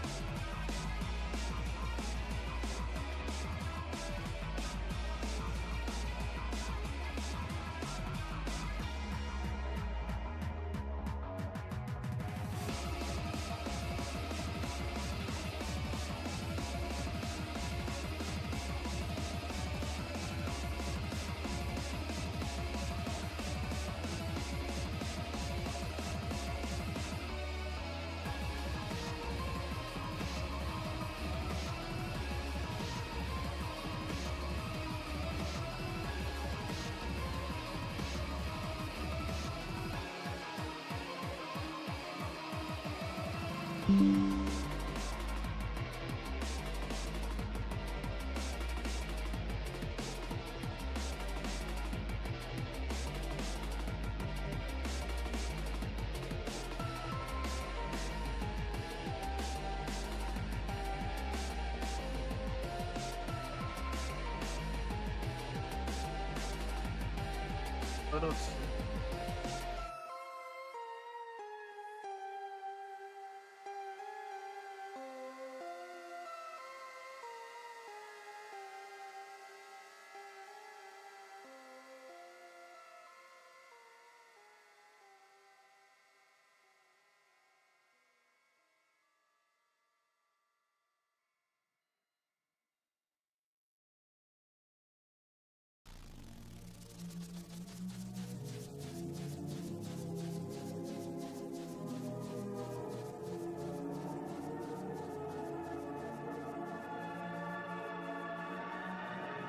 Little.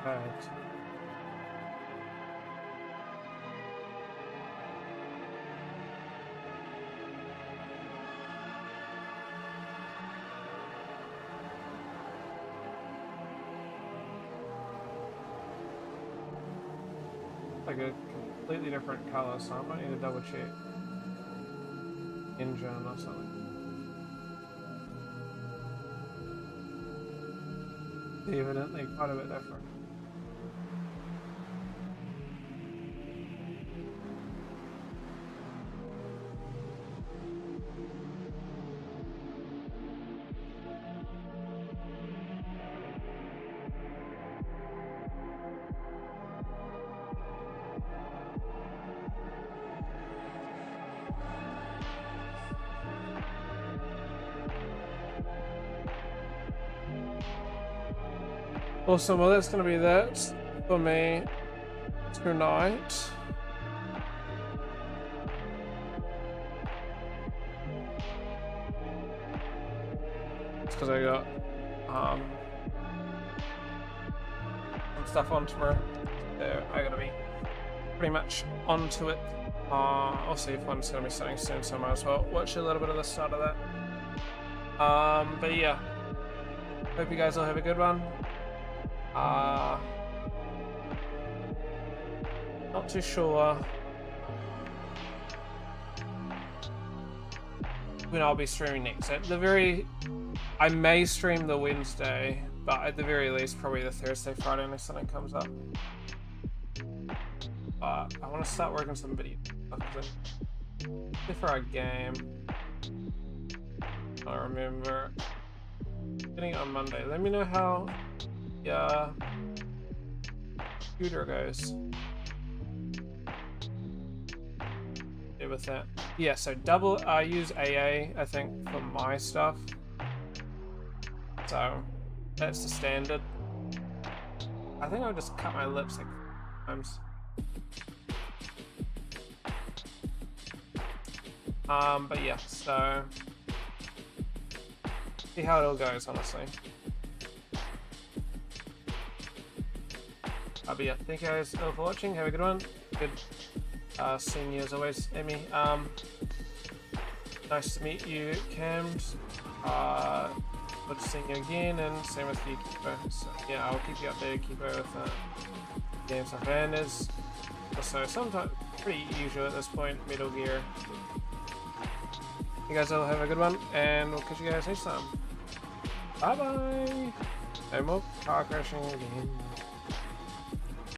Right. Like a completely different color, so I might need to double check engine or something. Evidently quite a bit different. Awesome, well that's going to be that for me tonight. It's because I got some stuff on tomorrow, so I gotta be pretty much onto it. I'll see if one's going to be starting soon, so I might as well watch a little bit of the start of that. But yeah, hope you guys all have a good one. Not too sure when I'll be streaming next. I may stream the Wednesday, but at the very least, probably the Thursday, Friday, unless something comes up. But I want to start working some video stuff for our game. I remember getting it on Monday. Let me know how computer goes. Yeah, with that. Yeah, so I use AA, I think, for my stuff. So that's the standard. I think I'll just cut my lips like times. But yeah, so see how it all goes, honestly. But yeah, thank you guys all for watching. Have a good one. Good seeing you as always, Emmy. Nice to meet you, Cams. Good seeing you again, and same with you, Keeper. So yeah, I'll keep you updated, Keeper, with that. games of hand is also sometimes pretty usual at this point, Metal Gear. You guys all have a good one, and we'll catch you guys next time. Bye bye! No more car crashing again.